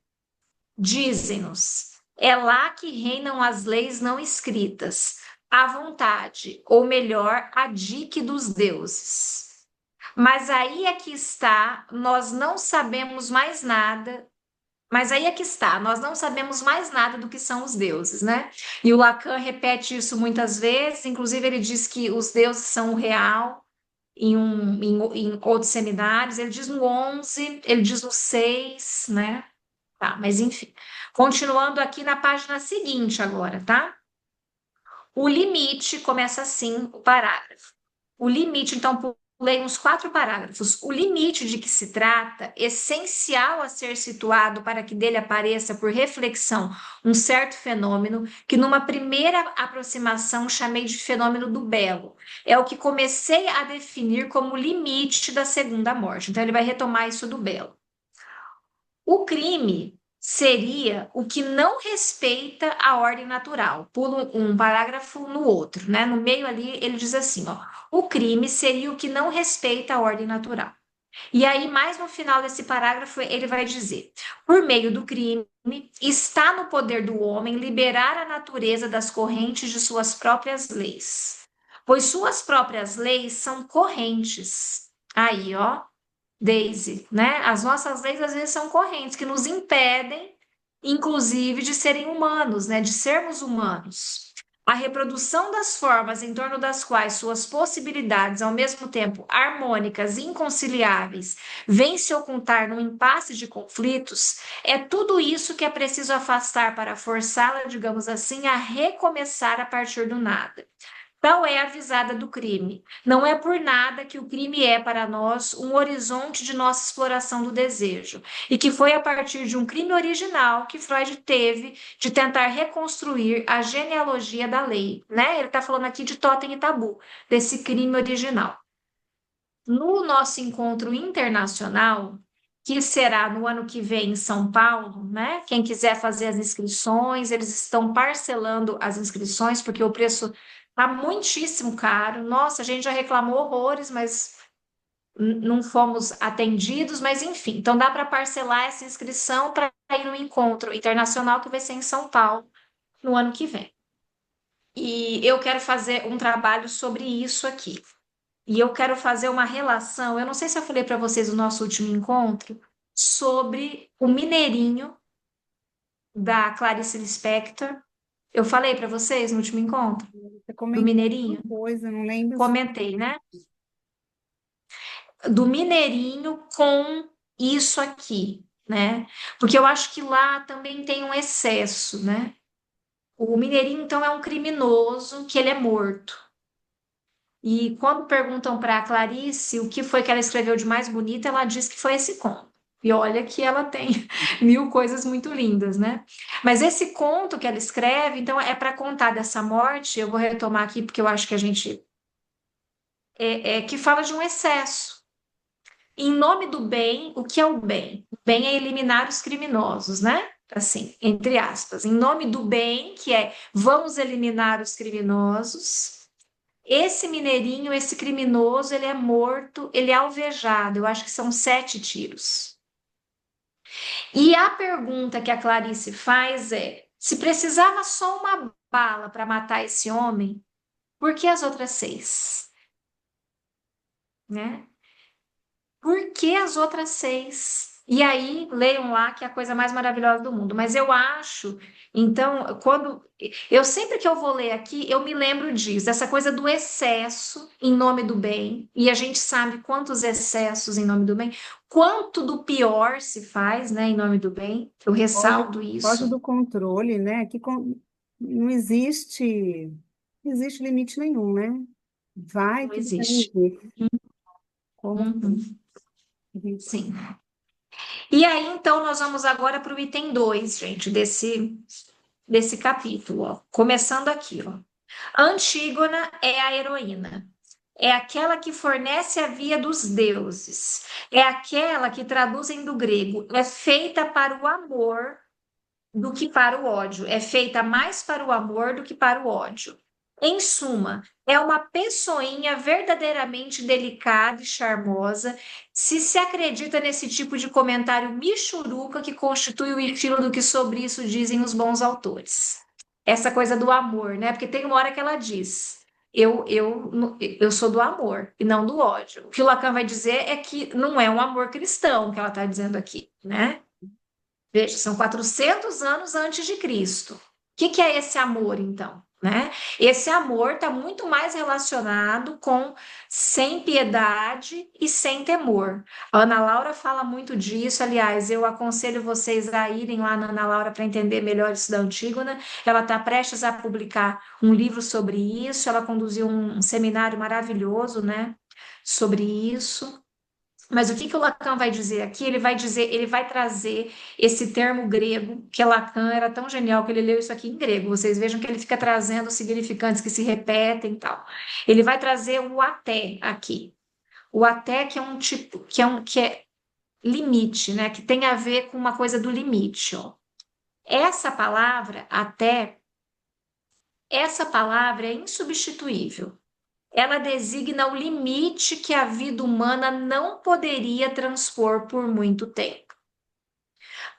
Speaker 1: Dizem-nos, é lá que reinam as leis não escritas, a vontade, ou melhor, a dique dos deuses. Mas aí é que está, nós não sabemos mais nada. Mas aí é que está, nós não sabemos mais nada do que são os deuses, né? E o Lacan repete isso muitas vezes, inclusive ele diz que os deuses são o real, em outros seminários, ele diz no 11, ele diz no 6, né? Tá, mas enfim. Continuando aqui na página seguinte agora, tá? O limite começa assim, o parágrafo. O limite, então, pulei uns 4 parágrafos. O limite de que se trata, essencial a ser situado para que dele apareça por reflexão um certo fenômeno, que numa primeira aproximação chamei de fenômeno do belo. É o que comecei a definir como limite da segunda morte. Então, ele vai retomar isso do belo. O crime seria o que não respeita a ordem natural. Pulo um parágrafo no outro, né? No meio ali ele diz assim, ó, o crime seria o que não respeita a ordem natural. E aí, mais no final desse parágrafo, ele vai dizer: por meio do crime, está no poder do homem liberar a natureza das correntes de suas próprias leis, pois suas próprias leis são correntes. Aí, ó, Daisy, né? As nossas leis às vezes são correntes que nos impedem, inclusive, de serem humanos, né? De sermos humanos. A reprodução das formas em torno das quais suas possibilidades, ao mesmo tempo harmônicas e inconciliáveis, vêm se ocultar num impasse de conflitos, é tudo isso que é preciso afastar para forçá-la, digamos assim, a recomeçar a partir do nada. Tal é a visada do crime. Não é por nada que o crime é para nós um horizonte de nossa exploração do desejo, e que foi a partir de um crime original que Freud teve de tentar reconstruir a genealogia da lei, né? Ele está falando aqui de totem e tabu, desse crime original. No nosso encontro internacional, que será no ano que vem em São Paulo, né? Quem quiser fazer as inscrições, eles estão parcelando as inscrições, porque o preço está muitíssimo caro. Nossa, a gente já reclamou horrores, mas não fomos atendidos, mas enfim, então dá para parcelar essa inscrição para ir no encontro internacional que vai ser em São Paulo no ano que vem. E eu quero fazer um trabalho sobre isso aqui. E eu quero fazer uma relação. Eu não sei se eu falei para vocês no nosso último encontro sobre o Mineirinho da Clarice Lispector. Eu falei para vocês no último encontro
Speaker 2: Você
Speaker 1: do
Speaker 2: comentou alguma
Speaker 1: Mineirinho?
Speaker 2: coisa, não lembro.
Speaker 1: Comentei, né? Do Mineirinho com isso aqui. né? Porque eu acho que lá também tem um excesso, né? O Mineirinho, então, é um criminoso que ele é morto. E quando perguntam para a Clarice o que foi que ela escreveu de mais bonito, ela diz que foi esse conto. E olha que ela tem mil coisas muito lindas, né? Mas esse conto que ela escreve, então, é para contar dessa morte. Eu vou retomar aqui porque eu acho que a gente que fala de um excesso. Em nome do bem, o que é o bem? O bem é eliminar os criminosos, né? Assim, entre aspas. Em nome do bem, que é vamos eliminar os criminosos. Esse mineirinho, esse criminoso, ele é morto, ele é alvejado. Eu acho que são 7 tiros. E a pergunta que a Clarice faz é: se precisava só uma bala para matar esse homem, por que as outras 6? Né? Por que as outras 6? E aí, leiam lá que é a coisa mais maravilhosa do mundo. Mas eu acho, então, eu sempre que eu vou ler aqui, eu me lembro disso, dessa coisa do excesso em nome do bem. E a gente sabe quantos excessos em nome do bem, quanto do pior se faz, né, em nome do bem. Eu
Speaker 2: Foge,
Speaker 1: ressalto
Speaker 2: foge
Speaker 1: isso.
Speaker 2: do controle, né? Não existe, não existe limite nenhum, né? Vai
Speaker 1: Não
Speaker 2: que você
Speaker 1: existe.
Speaker 2: não vê. Como
Speaker 1: Uhum,
Speaker 2: isso?
Speaker 1: sim. E aí, então, nós vamos agora para o item 2, gente, desse capítulo, ó. Começando aqui, ó. Antígona é a heroína. É aquela que fornece a via dos deuses. É aquela que traduzem do grego. É feita para o amor do que para o ódio. É feita mais para o amor do que para o ódio. Em suma, é uma pessoinha verdadeiramente delicada e charmosa, se acredita nesse tipo de comentário michuruca que constitui o estilo do que sobre isso dizem os bons autores. Essa coisa do amor, né? Porque tem uma hora que ela diz: eu sou do amor e não do ódio. O que o Lacan vai dizer é que não é um amor cristão que ela está dizendo aqui, né? Veja, são 400 anos antes de Cristo. O que é esse amor, então? Né? Esse amor está muito mais relacionado com sem piedade e sem temor. A Ana Laura fala muito disso. Aliás, eu aconselho vocês a irem lá na Ana Laura para entender melhor isso da Antígona. Ela está prestes a publicar um livro sobre isso. Ela conduziu um seminário maravilhoso, né, sobre isso. Mas o que que o Lacan vai dizer aqui? Ele vai trazer esse termo grego, que Lacan era tão genial que ele leu isso aqui em grego. Vocês vejam que ele fica trazendo significantes que se repetem e tal. Ele vai trazer o até aqui. O até que é um tipo, que é limite, né? Que tem a ver com uma coisa do limite, ó. Essa palavra, até, essa palavra é insubstituível. Ela designa o limite que a vida humana não poderia transpor por muito tempo.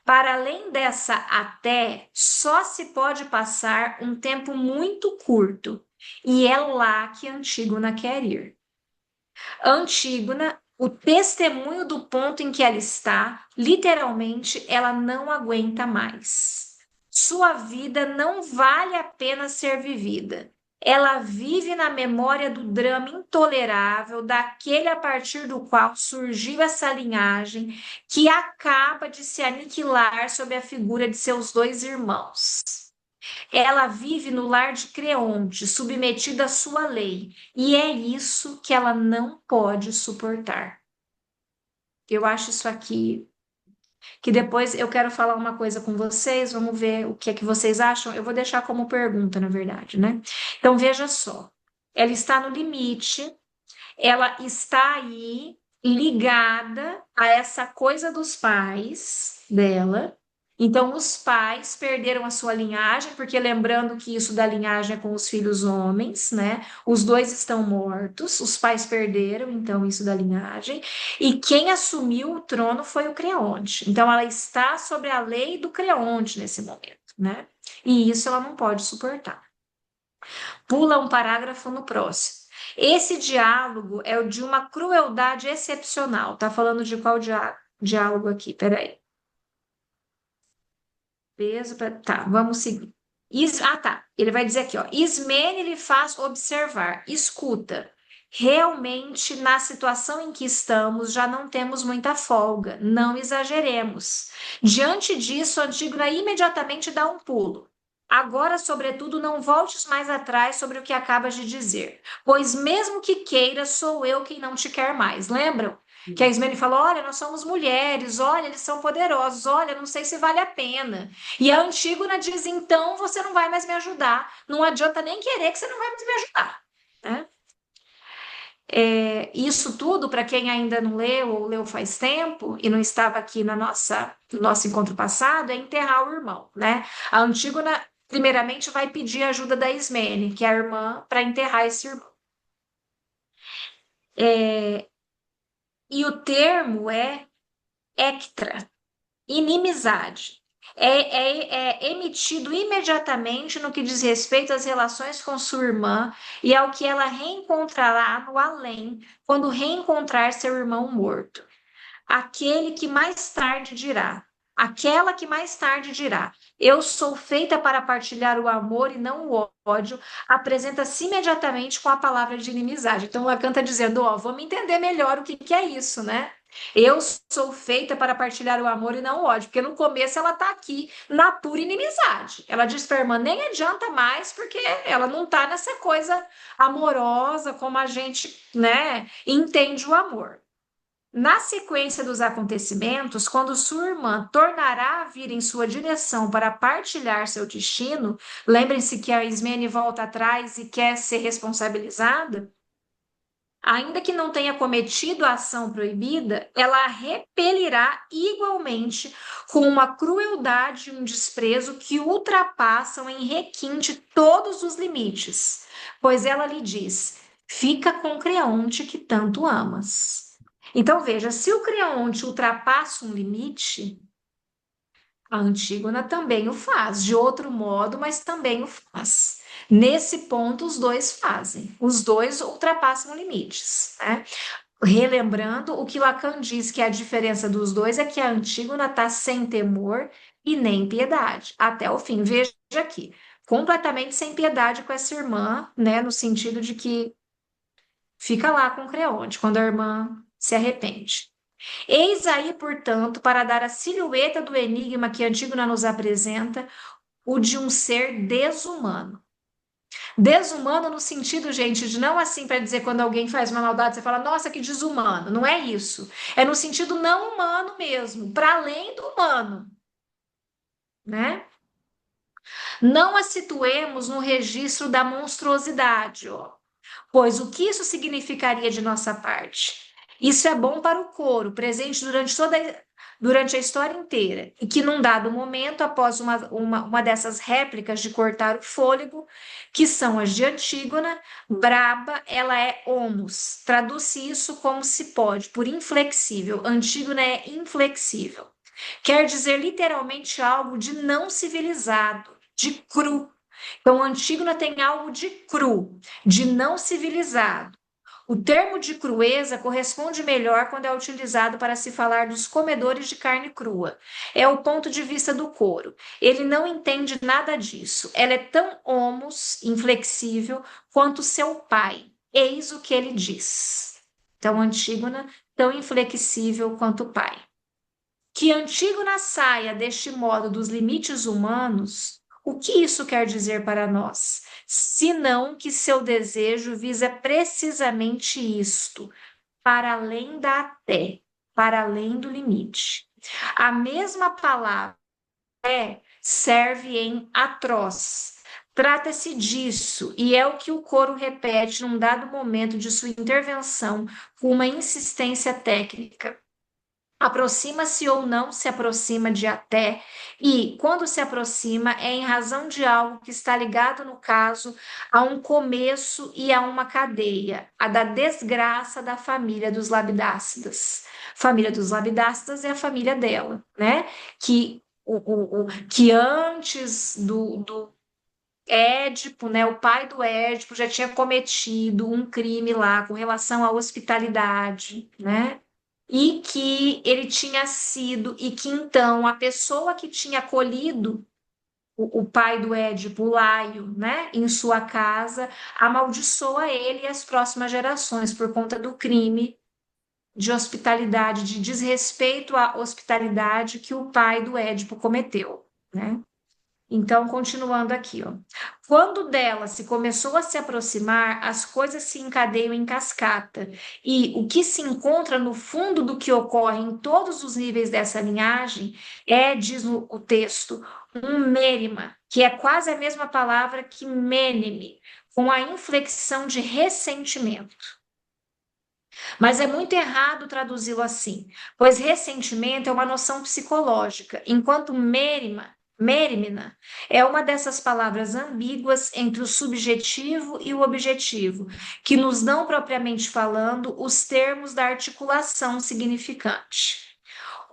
Speaker 1: Para além dessa até, só se pode passar um tempo muito curto, e é lá que Antígona quer ir. Antígona, o testemunho do ponto em que ela está, literalmente, ela não aguenta mais. Sua vida não vale a pena ser vivida. Ela vive na memória do drama intolerável daquele a partir do qual surgiu essa linhagem que acaba de se aniquilar sob a figura de seus 2 irmãos. Ela vive no lar de Creonte, submetida à sua lei, e é isso que ela não pode suportar. Eu acho isso aqui, que depois eu quero falar uma coisa com vocês, vamos ver o que é que vocês acham. Eu vou deixar como pergunta, na verdade, né? Então veja só, ela está no limite, ela está aí ligada a essa coisa dos pais dela. Então, os pais perderam a sua linhagem, porque lembrando que isso da linhagem é com os filhos homens, né? Os 2 estão mortos, os pais perderam, então, isso da linhagem. E quem assumiu o trono foi o Creonte. Então, ela está sobre a lei do Creonte nesse momento, né? E isso ela não pode suportar. Pula um parágrafo no próximo. Esse diálogo é o de uma crueldade excepcional. Tá falando de qual diálogo aqui? Peraí. Tá, vamos seguir. Tá. Ele vai dizer aqui, ó. Ismene lhe faz observar, escuta, realmente, na situação em que estamos, já não temos muita folga, não exageremos. Diante disso, Antígona imediatamente dá um pulo. Agora, sobretudo, não voltes mais atrás sobre o que acabas de dizer, pois mesmo que queira, sou eu quem não te quer mais. Lembram? Que a Ismene falou: olha, nós somos mulheres, olha, eles são poderosos, olha, não sei se vale a pena. E a Antígona diz: então você não vai mais me ajudar, não adianta nem querer que você não vai mais me ajudar, né? Isso tudo, para quem ainda não leu ou leu faz tempo e não estava aqui no nosso encontro passado, é enterrar o irmão, né? A Antígona, primeiramente, vai pedir a ajuda da Ismene, que é a irmã, para enterrar esse irmão. E o termo é ectra, inimizade. É emitido imediatamente no que diz respeito às relações com sua irmã e ao que ela reencontrará no além, quando reencontrar seu irmão morto. Aquele que mais tarde dirá, aquela que mais tarde dirá, eu sou feita para partilhar o amor e não o ódio, apresenta-se imediatamente com a palavra de inimizade. Então Lacan está dizendo, ó, vamos entender melhor o que que é isso, né? Eu sou feita para partilhar o amor e não o ódio, porque no começo ela está aqui na pura inimizade. Ela diz para a irmã, nem adianta mais, porque ela não está nessa coisa amorosa como a gente, né, entende o amor. Na sequência dos acontecimentos, quando sua irmã tornará a vir em sua direção para partilhar seu destino, lembrem-se que a Ismene volta atrás e quer ser responsabilizada, ainda que não tenha cometido a ação proibida, ela a repelirá igualmente com uma crueldade e um desprezo que ultrapassam em requinte todos os limites, pois ela lhe diz: fica com Creonte que tanto amas. Então veja, se o Creonte ultrapassa um limite, a Antígona também o faz, de outro modo, mas também o faz. Nesse ponto, os dois fazem, os dois ultrapassam limites, né? Relembrando o que Lacan diz que a diferença dos dois é que a Antígona está sem temor e nem piedade, até o fim. Veja aqui, completamente sem piedade com essa irmã, né? No sentido de que fica lá com Creonte, quando a irmã se arrepende. Eis aí, portanto, para dar a silhueta do enigma que Antígona nos apresenta, o de um ser desumano. Desumano no sentido, gente, de não assim para dizer quando alguém faz uma maldade, você fala, nossa, que desumano. Não é isso. É no sentido não humano mesmo, para além do humano, né? Não a situemos no registro da monstruosidade, ó. Pois o que isso significaria de nossa parte? Isso é bom para o coro, presente durante a história inteira, e que num dado momento, após uma dessas réplicas de cortar o fôlego, que são as de Antígona, braba, ela é homus. Traduz-se isso como se pode, por inflexível. Antígona é inflexível. Quer dizer literalmente algo de não civilizado, de cru. Então, Antígona tem algo de cru, de não civilizado. O termo de crueza corresponde melhor quando é utilizado para se falar dos comedores de carne crua. É o ponto de vista do coro. Ele não entende nada disso. Ela é tão homus, inflexível, quanto seu pai. Eis o que ele diz. Então, Antígona, tão inflexível quanto o pai. Que Antígona saia deste modo dos limites humanos, o que isso quer dizer para nós? Senão que seu desejo visa precisamente isto, para além da até, para além do limite. A mesma palavra serve em atroz. Trata-se disso, e é o que o coro repete num dado momento de sua intervenção com uma insistência técnica. Aproxima-se ou não se aproxima de até, e quando se aproxima é em razão de algo que está ligado, no caso, a um começo e a uma cadeia, a da desgraça da família dos Labidácidas. Família dos Labidácidas é a família dela, né? Que antes do Édipo, né, o pai do Édipo já tinha cometido um crime lá com relação à hospitalidade, né? E que ele tinha sido, e que então a pessoa que tinha acolhido o pai do Édipo, o Laio, né, em sua casa, amaldiçoa ele e as próximas gerações por conta do crime de hospitalidade, de desrespeito à hospitalidade que o pai do Édipo cometeu, né? Então, continuando aqui, ó. Quando dela se começou a se aproximar, as coisas se encadeiam em cascata, e o que se encontra no fundo do que ocorre em todos os níveis dessa linhagem é, diz o texto, um mérima, que é quase a mesma palavra que mêneme, com a inflexão de ressentimento. Mas é muito errado traduzi-lo assim, pois ressentimento é uma noção psicológica, enquanto mérimna é uma dessas palavras ambíguas entre o subjetivo e o objetivo, que nos dão, propriamente falando, os termos da articulação significante.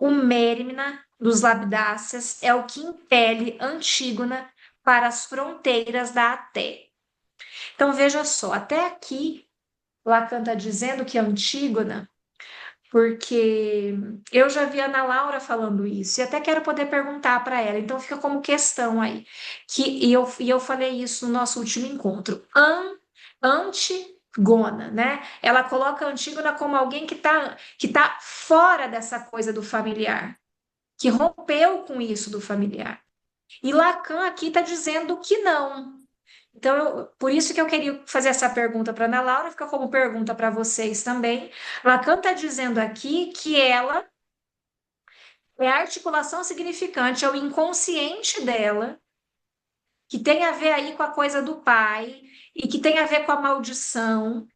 Speaker 1: O mérimna dos Labdácias é o que impele Antígona para as fronteiras da Até. Então veja só, até aqui Lacan está dizendo que Antígona, porque eu já vi a Ana Laura falando isso, e até quero poder perguntar para ela, então fica como questão aí. E eu falei isso no nosso último encontro. Antigona, né? Ela coloca a Antígona como alguém que tá fora dessa coisa do familiar, que rompeu com isso do familiar. E Lacan aqui está dizendo que não. Então, por isso que eu queria fazer essa pergunta para a Ana Laura, fica como pergunta para vocês também. Lacan está dizendo aqui que ela é a articulação significante, é o inconsciente dela, que tem a ver aí com a coisa do pai e que tem a ver com a maldição,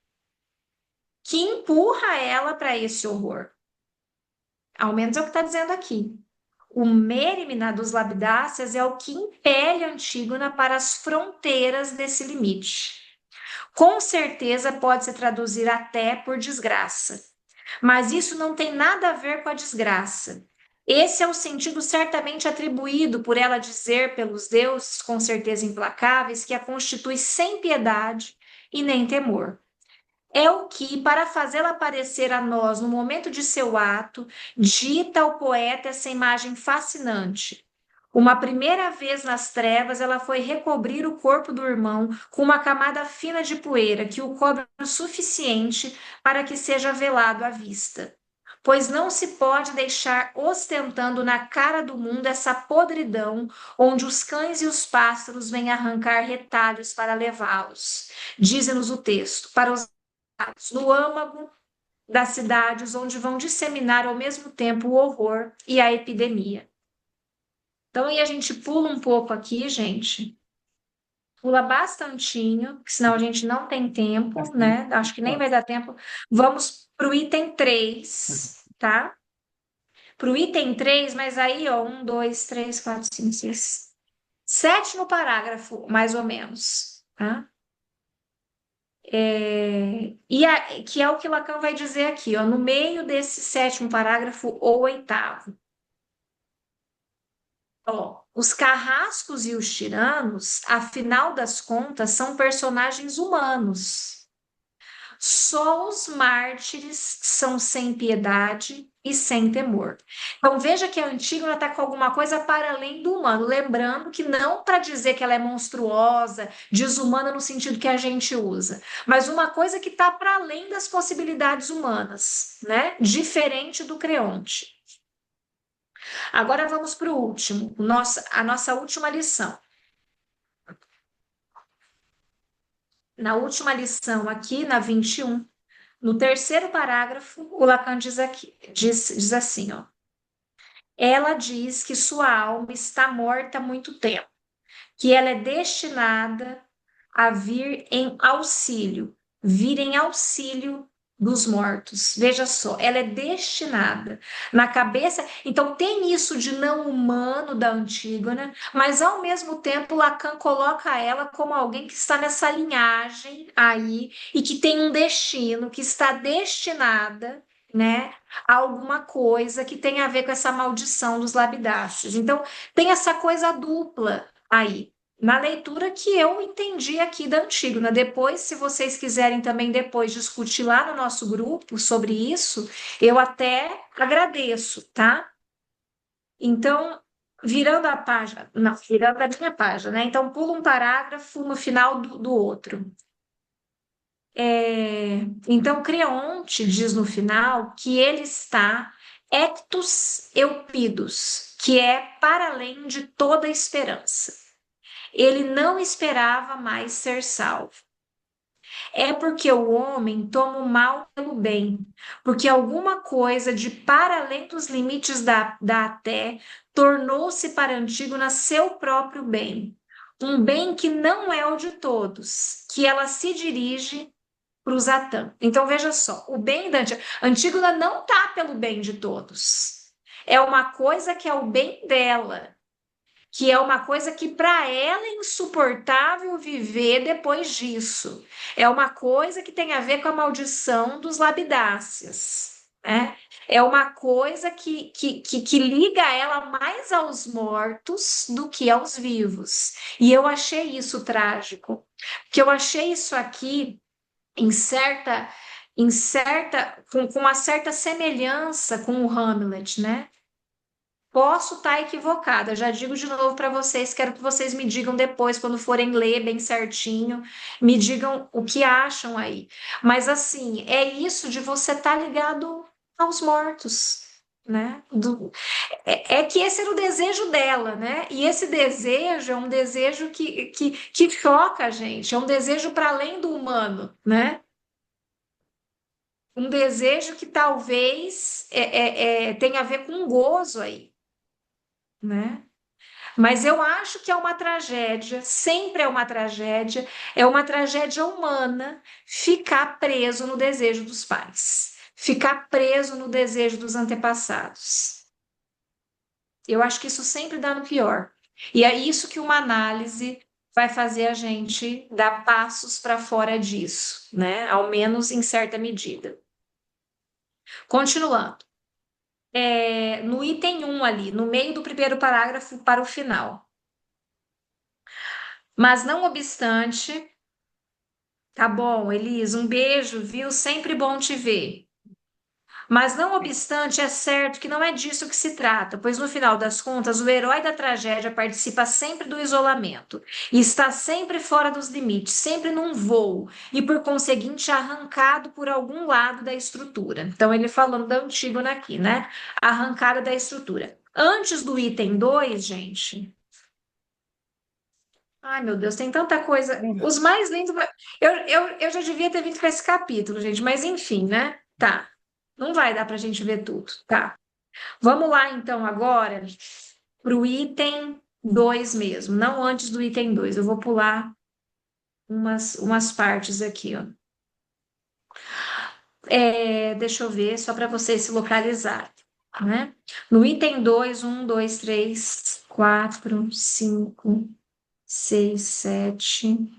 Speaker 1: que empurra ela para esse horror. Ao menos é o que está dizendo aqui. O merimna dos Labdácias é o que impele Antígona para as fronteiras desse limite. Com certeza pode se traduzir até por desgraça, mas isso não tem nada a ver com a desgraça. Esse é o sentido certamente atribuído por ela dizer pelos deuses, com certeza implacáveis, que a constitui sem piedade e nem temor. É o que, para fazê-la aparecer a nós no momento de seu ato, dita ao poeta essa imagem fascinante. Uma primeira vez nas trevas, ela foi recobrir o corpo do irmão com uma camada fina de poeira que o cobre o suficiente para que seja velado à vista. Pois não se pode deixar ostentando na cara do mundo essa podridão onde os cães e os pássaros vêm arrancar retalhos para levá-los. Diz-nos o texto, para os no âmago das cidades onde vão disseminar ao mesmo tempo o horror e a epidemia. Então, aí a gente pula um pouco aqui, gente. Pula bastantinho, senão a gente não tem tempo, né? Acho que nem vai dar tempo. Vamos para o item 3, tá? Para o item 3, mas aí, ó, 1, 2, 3, 4, 5, 6, 7 parágrafo, mais ou menos, tá? Que é o que Lacan vai dizer aqui, ó, no meio desse 7º parágrafo ou 8º. Ó, os carrascos e os tiranos, afinal das contas, são personagens humanos. Só os mártires são sem piedade e sem temor. Então veja que a Antígona está com alguma coisa para além do humano, lembrando que não para dizer que ela é monstruosa, desumana no sentido que a gente usa, mas uma coisa que está para além das possibilidades humanas, né? Diferente do Creonte. Agora vamos para o último, a nossa última lição. Na última lição aqui, na 21, no 3º parágrafo, o Lacan diz assim, ó. Ela diz que sua alma está morta há muito tempo, que ela é destinada a vir em auxílio dos mortos. Veja só, ela é destinada na cabeça. Então, tem isso de não humano da Antígona, mas ao mesmo tempo, Lacan coloca ela como alguém que está nessa linhagem aí e que tem um destino, que está destinada, né, a alguma coisa que tem a ver com essa maldição dos Labidáceos. Então, tem essa coisa dupla aí na leitura que eu entendi aqui da Antígona. Depois, se vocês quiserem também depois discutir lá no nosso grupo sobre isso, eu até agradeço, tá? Então, virando a página, não, virando a minha página, né? Então, pula um parágrafo no final do outro. Então, Creonte diz no final que ele está ectus eupidos, que é para além de toda esperança. Ele não esperava mais ser salvo. É porque o homem toma o mal pelo bem, porque alguma coisa de para além dos limites da até tornou-se para Antígona seu próprio bem, um bem que não é o de todos, que ela se dirige para o Zatã. Então veja só, o bem da Antígona não está pelo bem de todos. É uma coisa que é o bem dela, que é uma coisa que para ela é insuportável viver depois disso. É uma coisa que tem a ver com a maldição dos labidáceas, né? É uma coisa que liga ela mais aos mortos do que aos vivos. E eu achei isso trágico, porque eu achei isso aqui com uma certa semelhança com o Hamlet, né? Posso estar equivocada, já digo de novo para vocês, quero que vocês me digam depois, quando forem ler bem certinho, me digam o que acham aí. Mas assim, é isso de você estar ligado aos mortos, né? É que esse era o desejo dela, né? E esse desejo é um desejo que choca a gente, é um desejo para além do humano, né? Um desejo que talvez tenha a ver com um gozo aí, né? Mas eu acho que é uma tragédia, sempre é uma tragédia humana ficar preso no desejo dos pais, ficar preso no desejo dos antepassados. Eu acho que isso sempre dá no pior. E é isso que uma análise vai fazer a gente dar passos para fora disso, né? Ao menos em certa medida. Continuando. No item 1 ali, no meio do primeiro parágrafo para o final. Mas não obstante, tá bom, Elis, um beijo, viu? Sempre bom te ver. Mas não obstante, é certo que não é disso que se trata, pois no final das contas, o herói da tragédia participa sempre do isolamento e está sempre fora dos limites, sempre num voo e, por conseguinte, arrancado por algum lado da estrutura. Então, ele falando da Antígona aqui, né? Arrancada da estrutura. Antes do item 2, gente. Ai, meu Deus, tem tanta coisa. Os mais lindos. Eu já devia ter vindo para esse capítulo, gente, mas enfim, né? Tá. Não vai dar para a gente ver tudo. Tá. Vamos lá, então, agora para o item 2 mesmo, não antes do item 2. Eu vou pular umas partes aqui, ó. Deixa eu ver, só para vocês se localizarem, né? No item 2, 1, 2, 3, 4, 5, 6, 7.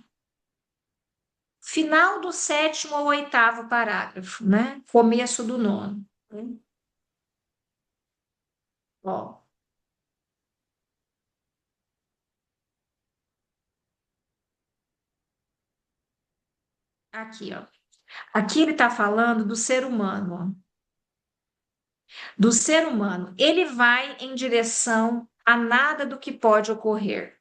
Speaker 1: Final do sétimo ou oitavo parágrafo, né? Começo do nono, né? Ó, aqui, ó. Aqui ele está falando do ser humano, ó. Do ser humano. Ele vai em direção a nada do que pode ocorrer.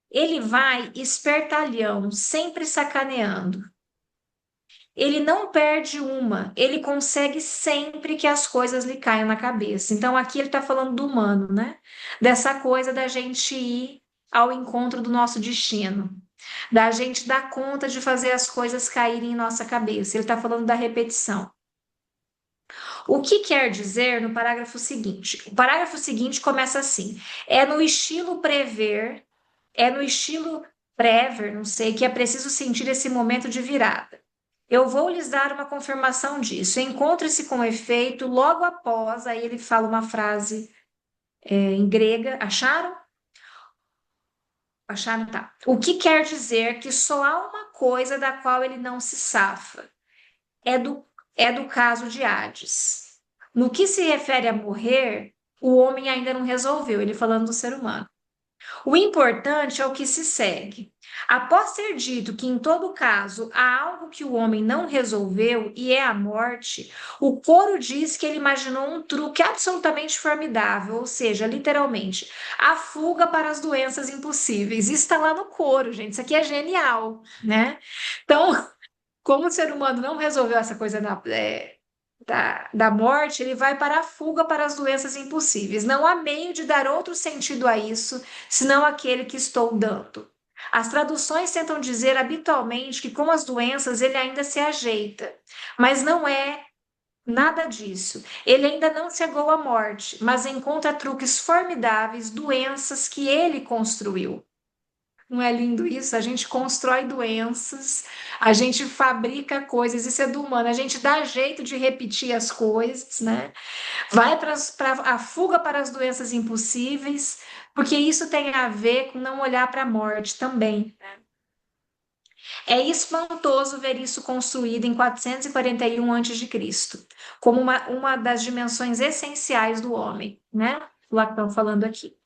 Speaker 1: Ele vai espertalhão, sempre sacaneando. Ele não perde uma, ele consegue sempre que as coisas lhe caiam na cabeça. Então, aqui ele está falando do humano, né? Dessa coisa da gente ir ao encontro do nosso destino, da gente dar conta de fazer as coisas caírem em nossa cabeça. Ele está falando da repetição. O que quer dizer no parágrafo seguinte? O parágrafo seguinte começa assim: é no estilo préver, não sei, que é preciso sentir esse momento de virada. Eu vou lhes dar uma confirmação disso. Encontre-se com efeito logo após, aí ele fala uma frase em grega, acharam? Acharam, tá. O que quer dizer que só há uma coisa da qual ele não se safa. É do, é do caso de Hades. No que se refere a morrer, o homem ainda não resolveu, ele falando do ser humano. O importante é o que se segue. Após ter dito que, em todo caso, há algo que o homem não resolveu e é a morte, o coro diz que ele imaginou um truque absolutamente formidável, ou seja, literalmente, a fuga para as doenças impossíveis. Isso está lá no coro, gente. Isso aqui é genial, né? Então, como o ser humano não resolveu essa coisa da morte, ele vai para a fuga para as doenças impossíveis. Não há meio de dar outro sentido a isso, senão aquele que estou dando. As traduções tentam dizer habitualmente que com as doenças ele ainda se ajeita, mas não é nada disso. Ele ainda não chegou à morte, mas encontra truques formidáveis, doenças que ele construiu. Não é lindo isso? A gente constrói doenças, a gente fabrica coisas, isso é do humano, a gente dá jeito de repetir as coisas, né? Vai para a fuga para as doenças impossíveis, porque isso tem a ver com não olhar para a morte também. É espantoso ver isso construído em 441 a.C., como uma das dimensões essenciais do homem, né? Lacan falando aqui.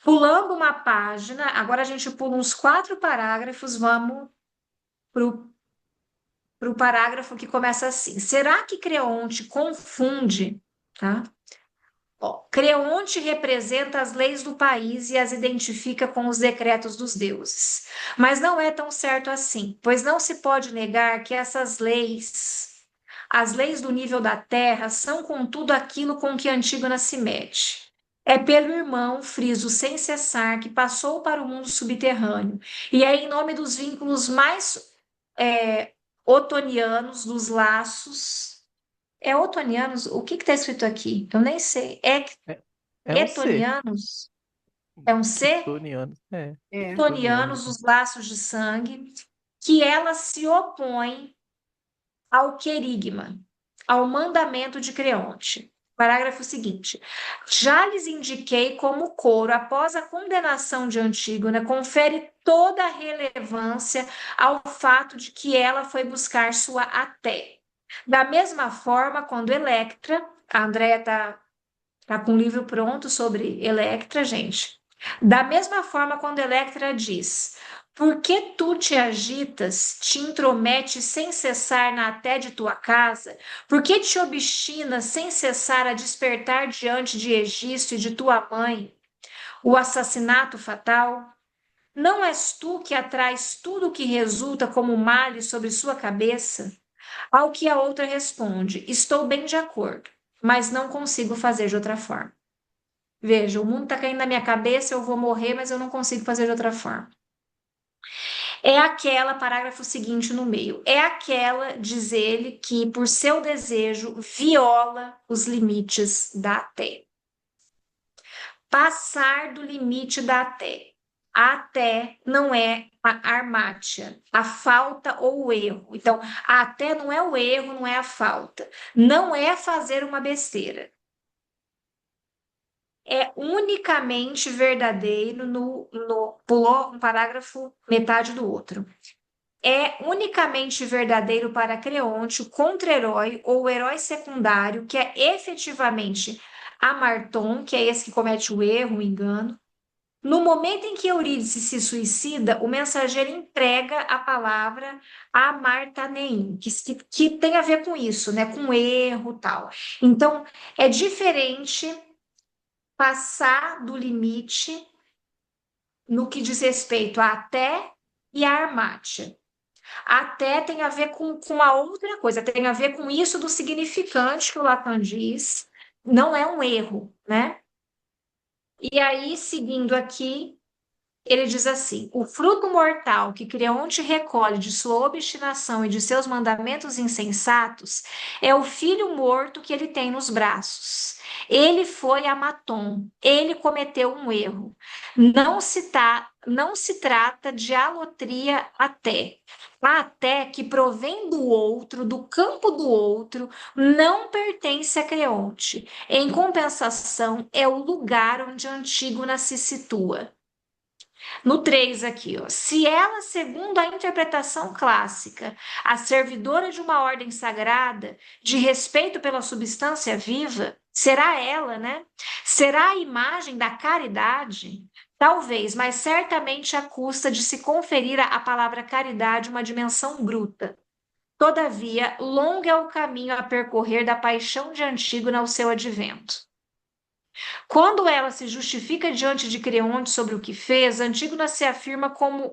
Speaker 1: Pulando uma página, agora a gente pula uns 4 parágrafos, vamos para o parágrafo que começa assim. Será que Creonte confunde, tá? Ó, Creonte representa as leis do país e as identifica com os decretos dos deuses. Mas não é tão certo assim, pois não se pode negar que essas leis, as leis do nível da terra, são contudo aquilo com que Antígona se mete. É pelo irmão Friso sem cessar que passou para o mundo subterrâneo, e é em nome dos vínculos mais otonianos, dos laços. É otonianos? O que está escrito aqui? Eu nem sei.
Speaker 3: É, é um C.
Speaker 1: Etonianos? É um C?
Speaker 3: Quitoniano. É,
Speaker 2: É.
Speaker 3: quitoniano.
Speaker 1: Etonianos, os laços de sangue, que ela se opõe ao querigma, ao mandamento de Creonte. Parágrafo seguinte. Já lhes indiquei como o coro, após a condenação de Antígona, confere toda a relevância ao fato de que ela foi buscar sua até. Da mesma forma, quando Electra, a Andrea tá com um livro pronto sobre Electra, gente. Da mesma forma, quando Electra diz: Por que tu te agitas, te intrometes sem cessar na até de tua casa? Por que te obstinas sem cessar a despertar diante de Egisto e de tua mãe o assassinato fatal? Não és tu que atrais tudo o que resulta como male sobre sua cabeça? Ao que a outra responde: Estou bem de acordo, mas não consigo fazer de outra forma. Veja, o mundo está caindo na minha cabeça, eu vou morrer, mas eu não consigo fazer de outra forma. É aquela, parágrafo seguinte no meio, é aquela, diz ele, que por seu desejo viola os limites da até. Passar do limite da até. A até não é a armátia, a falta ou o erro. Então, a até não é o erro, não é a falta. Não é fazer uma besteira. É unicamente verdadeiro pulou um parágrafo metade do outro. É unicamente verdadeiro para Creonte, o contra-herói ou o herói secundário, que é efetivamente Amarton, que é esse que comete o erro, o engano. No momento em que Eurídice se suicida, o mensageiro entrega a palavra a Martaneim, que tem a ver com isso, né? Com erro e tal. Então, é diferente passar do limite no que diz respeito a até e a armátia. Até tem a ver com a outra coisa, tem a ver com isso do significante que o Lacan diz, não é um erro, né? E aí, seguindo aqui, ele diz assim: o fruto mortal que Creonte recolhe de sua obstinação e de seus mandamentos insensatos é o filho morto que ele tem nos braços. Ele foi Amaton, ele cometeu um erro. Não se trata de alotria até. A até que provém do outro, do campo do outro, não pertence a Creonte. Em compensação, é o lugar onde Antígona se situa. No 3 aqui, ó. Se ela, segundo a interpretação clássica, a servidora de uma ordem sagrada, de respeito pela substância viva, será ela, né? Será a imagem da caridade? talvez, mas certamente à custa de se conferir à palavra caridade uma dimensão bruta. Todavia, longo é o caminho a percorrer da paixão de Antígona ao seu advento. Quando ela se justifica diante de Creonte sobre o que fez, Antígona se afirma como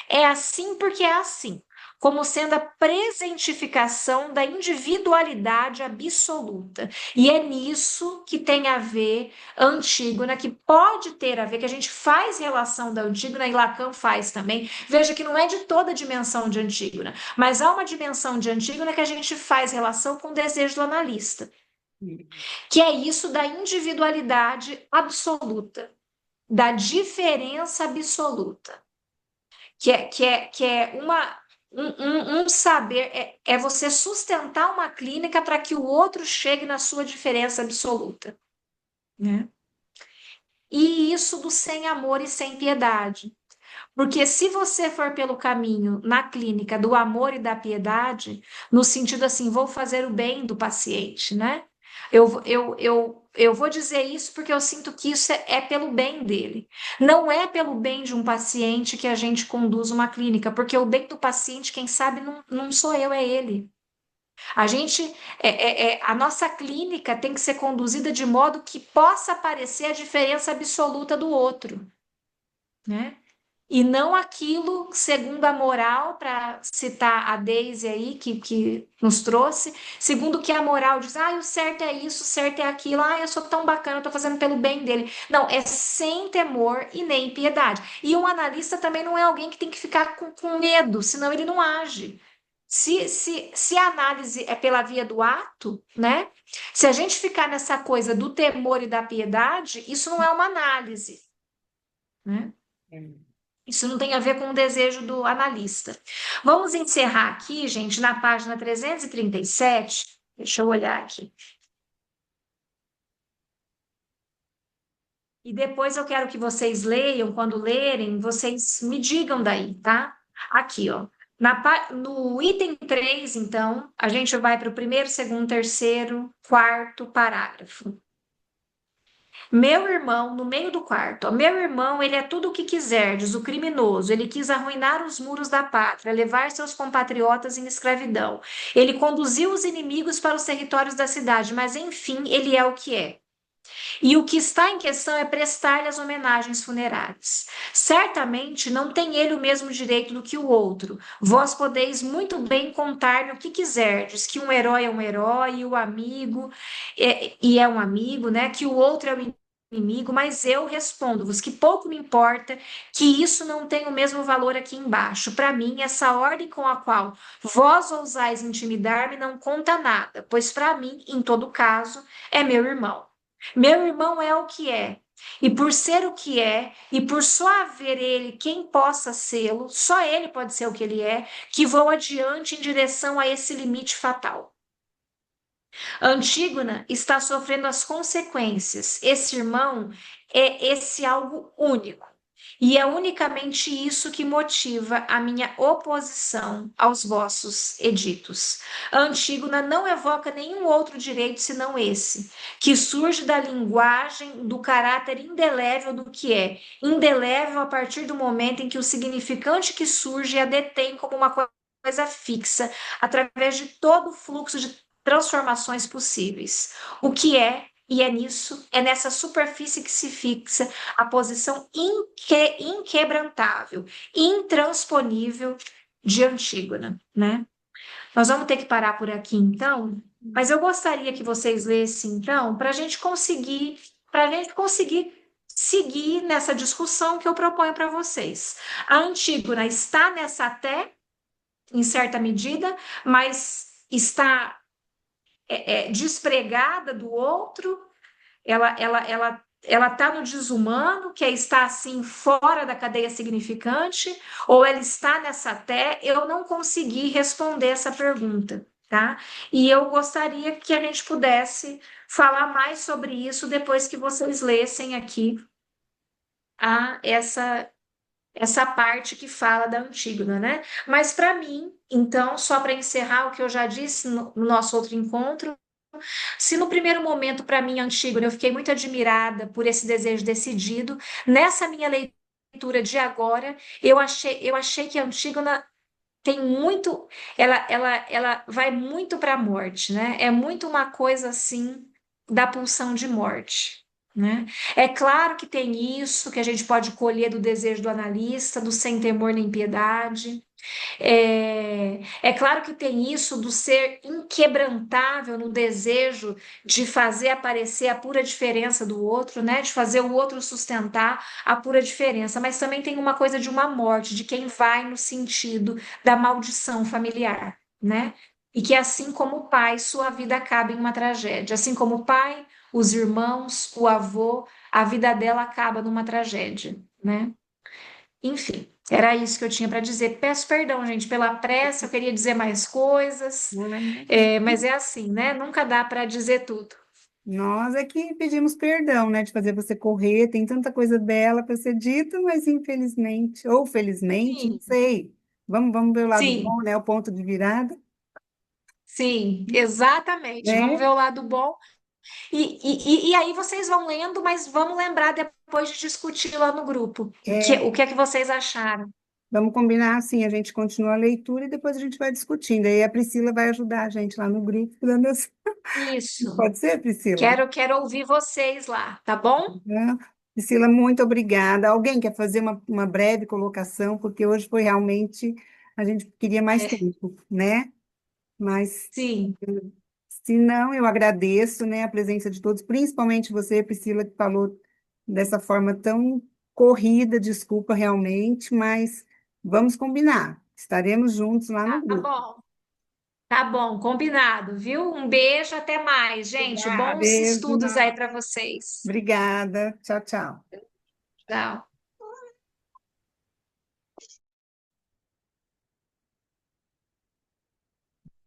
Speaker 1: é assim porque é assim, como sendo a presentificação da individualidade absoluta. E é nisso que tem a ver Antígona, que pode ter a ver, que a gente faz relação da Antígona e Lacan faz também. Veja que não é de toda a dimensão de Antígona, mas há uma dimensão de Antígona que a gente faz relação com o desejo do analista, que é isso da individualidade absoluta, da diferença absoluta, que é um saber, é você sustentar uma clínica para que o outro chegue na sua diferença absoluta, né? E isso do sem amor e sem piedade. Porque se você for pelo caminho na clínica do amor e da piedade, no sentido assim, vou fazer o bem do paciente, né? Eu vou dizer isso porque eu sinto que isso é pelo bem dele. Não é pelo bem de um paciente que a gente conduz uma clínica, porque o bem do paciente, quem sabe, não sou eu, é ele. A gente, a nossa clínica tem que ser conduzida de modo que possa aparecer a diferença absoluta do outro, né? E não aquilo segundo a moral, para citar a Daisy aí, que nos trouxe, segundo que a moral diz, o certo é isso, o certo é aquilo, eu sou tão bacana, eu estou fazendo pelo bem dele. Não, é sem temor e nem piedade. E um analista também não é alguém que tem que ficar com medo, senão ele não age. Se a análise é pela via do ato, né? Se a gente ficar nessa coisa do temor e da piedade, isso não é uma análise, né? Isso não tem a ver com o desejo do analista. Vamos encerrar aqui, gente, na página 337. Deixa eu olhar aqui. E depois eu quero que vocês leiam, quando lerem, vocês me digam daí, tá? Aqui, ó. No item 3, então, a gente vai para o primeiro, segundo, terceiro, quarto parágrafo. Meu irmão, no meio do quarto, ó, meu irmão, ele é tudo o que quiserdes, o criminoso. Ele quis arruinar os muros da pátria, levar seus compatriotas em escravidão. Ele conduziu os inimigos para os territórios da cidade, mas enfim, ele é o que é. E o que está em questão é prestar-lhe as homenagens funerárias. Certamente não tem ele o mesmo direito do que o outro. Vós podeis muito bem contar-me o que quiserdes, que um herói é um herói, e o amigo é um amigo, né? Que o outro é o inimigo, mas eu respondo-vos que pouco me importa que isso não tem o mesmo valor aqui embaixo. Para mim, essa ordem com a qual vós ousais intimidar-me não conta nada, pois para mim, em todo caso, é meu irmão. Meu irmão é o que é, e por ser o que é, e por só haver ele quem possa sê-lo, só ele pode ser o que ele é, que vou adiante em direção a esse limite fatal. Antígona está sofrendo as consequências. Esse irmão é esse algo único. E é unicamente isso que motiva a minha oposição aos vossos editos. A Antígona não evoca nenhum outro direito senão esse, que surge da linguagem, do caráter indelével do que é, indelével a partir do momento em que o significante que surge a detém como uma coisa fixa, através de todo o fluxo de transformações possíveis. O que é, e é nessa superfície que se fixa a posição inquebrantável, intransponível de Antígona, né? Nós vamos ter que parar por aqui, então, mas eu gostaria que vocês lessem, então, para a gente conseguir seguir nessa discussão que eu proponho para vocês. A Antígona está nessa até, em certa medida, mas está despregada do outro, ela está no desumano, que é estar assim fora da cadeia significante, ou ela está nessa até, eu não consegui responder essa pergunta, tá? E eu gostaria que a gente pudesse falar mais sobre isso depois que vocês lessem aqui essa parte que fala da Antígona, né? Mas para mim, então, só para encerrar o que eu já disse no nosso outro encontro, Se no primeiro momento, para mim, Antígona, eu fiquei muito admirada por esse desejo decidido, nessa minha leitura de agora, eu achei que Antígona tem muito, ela vai muito para a morte, né? É muito uma coisa assim da pulsão de morte, né? É claro que tem isso que a gente pode colher do desejo do analista, do sem temor nem piedade. É claro que tem isso do ser inquebrantável no desejo de fazer aparecer a pura diferença do outro, né? De fazer o outro sustentar a pura diferença, mas também tem uma coisa de uma morte, de quem vai no sentido da maldição familiar, né? E que assim como o pai, sua vida acaba em uma tragédia. Assim como o pai, os irmãos, o avô, a vida dela acaba numa tragédia, né? Enfim, era isso que eu tinha para dizer. Peço perdão, gente, pela pressa, eu queria dizer mais coisas,
Speaker 2: Não é?
Speaker 1: mas é assim, né? Nunca dá para dizer tudo.
Speaker 2: Nós é que pedimos perdão, né, de fazer você correr, tem tanta coisa bela para ser dita, mas infelizmente, ou felizmente, não
Speaker 1: Sim,
Speaker 2: sei. Vamos ver o lado
Speaker 1: sim,
Speaker 2: bom, né, o ponto de virada,
Speaker 1: sim, exatamente. Vamos ver
Speaker 2: né?
Speaker 1: o lado bom. E aí vocês vão lendo, mas vamos lembrar depois de discutir lá no grupo
Speaker 2: É,
Speaker 1: o que é que vocês acharam.
Speaker 2: vamos combinar assim, a gente continua a leitura e depois a gente vai discutindo. Aí a Priscila vai ajudar a gente lá no grupo, dando
Speaker 1: Isso.
Speaker 2: Pode ser, Priscila?
Speaker 1: Quero ouvir vocês lá, tá bom?
Speaker 2: Né? Priscila, muito obrigada. Alguém quer fazer uma breve colocação, porque hoje foi realmente, a gente queria mais
Speaker 1: É,
Speaker 2: tempo, né? Mas,
Speaker 1: sim,
Speaker 2: se não, eu agradeço, né, a presença de todos, principalmente você, Priscila, que falou dessa forma tão corrida, desculpa realmente, mas vamos combinar. Estaremos juntos lá no
Speaker 1: tá
Speaker 2: grupo.
Speaker 1: bom. Tá bom, combinado, viu? Um beijo, até mais, gente.
Speaker 2: Obrigada,
Speaker 1: Bons
Speaker 2: beijo.
Speaker 1: estudos aí para vocês.
Speaker 2: Obrigada. Tchau, tchau.
Speaker 1: Tchau.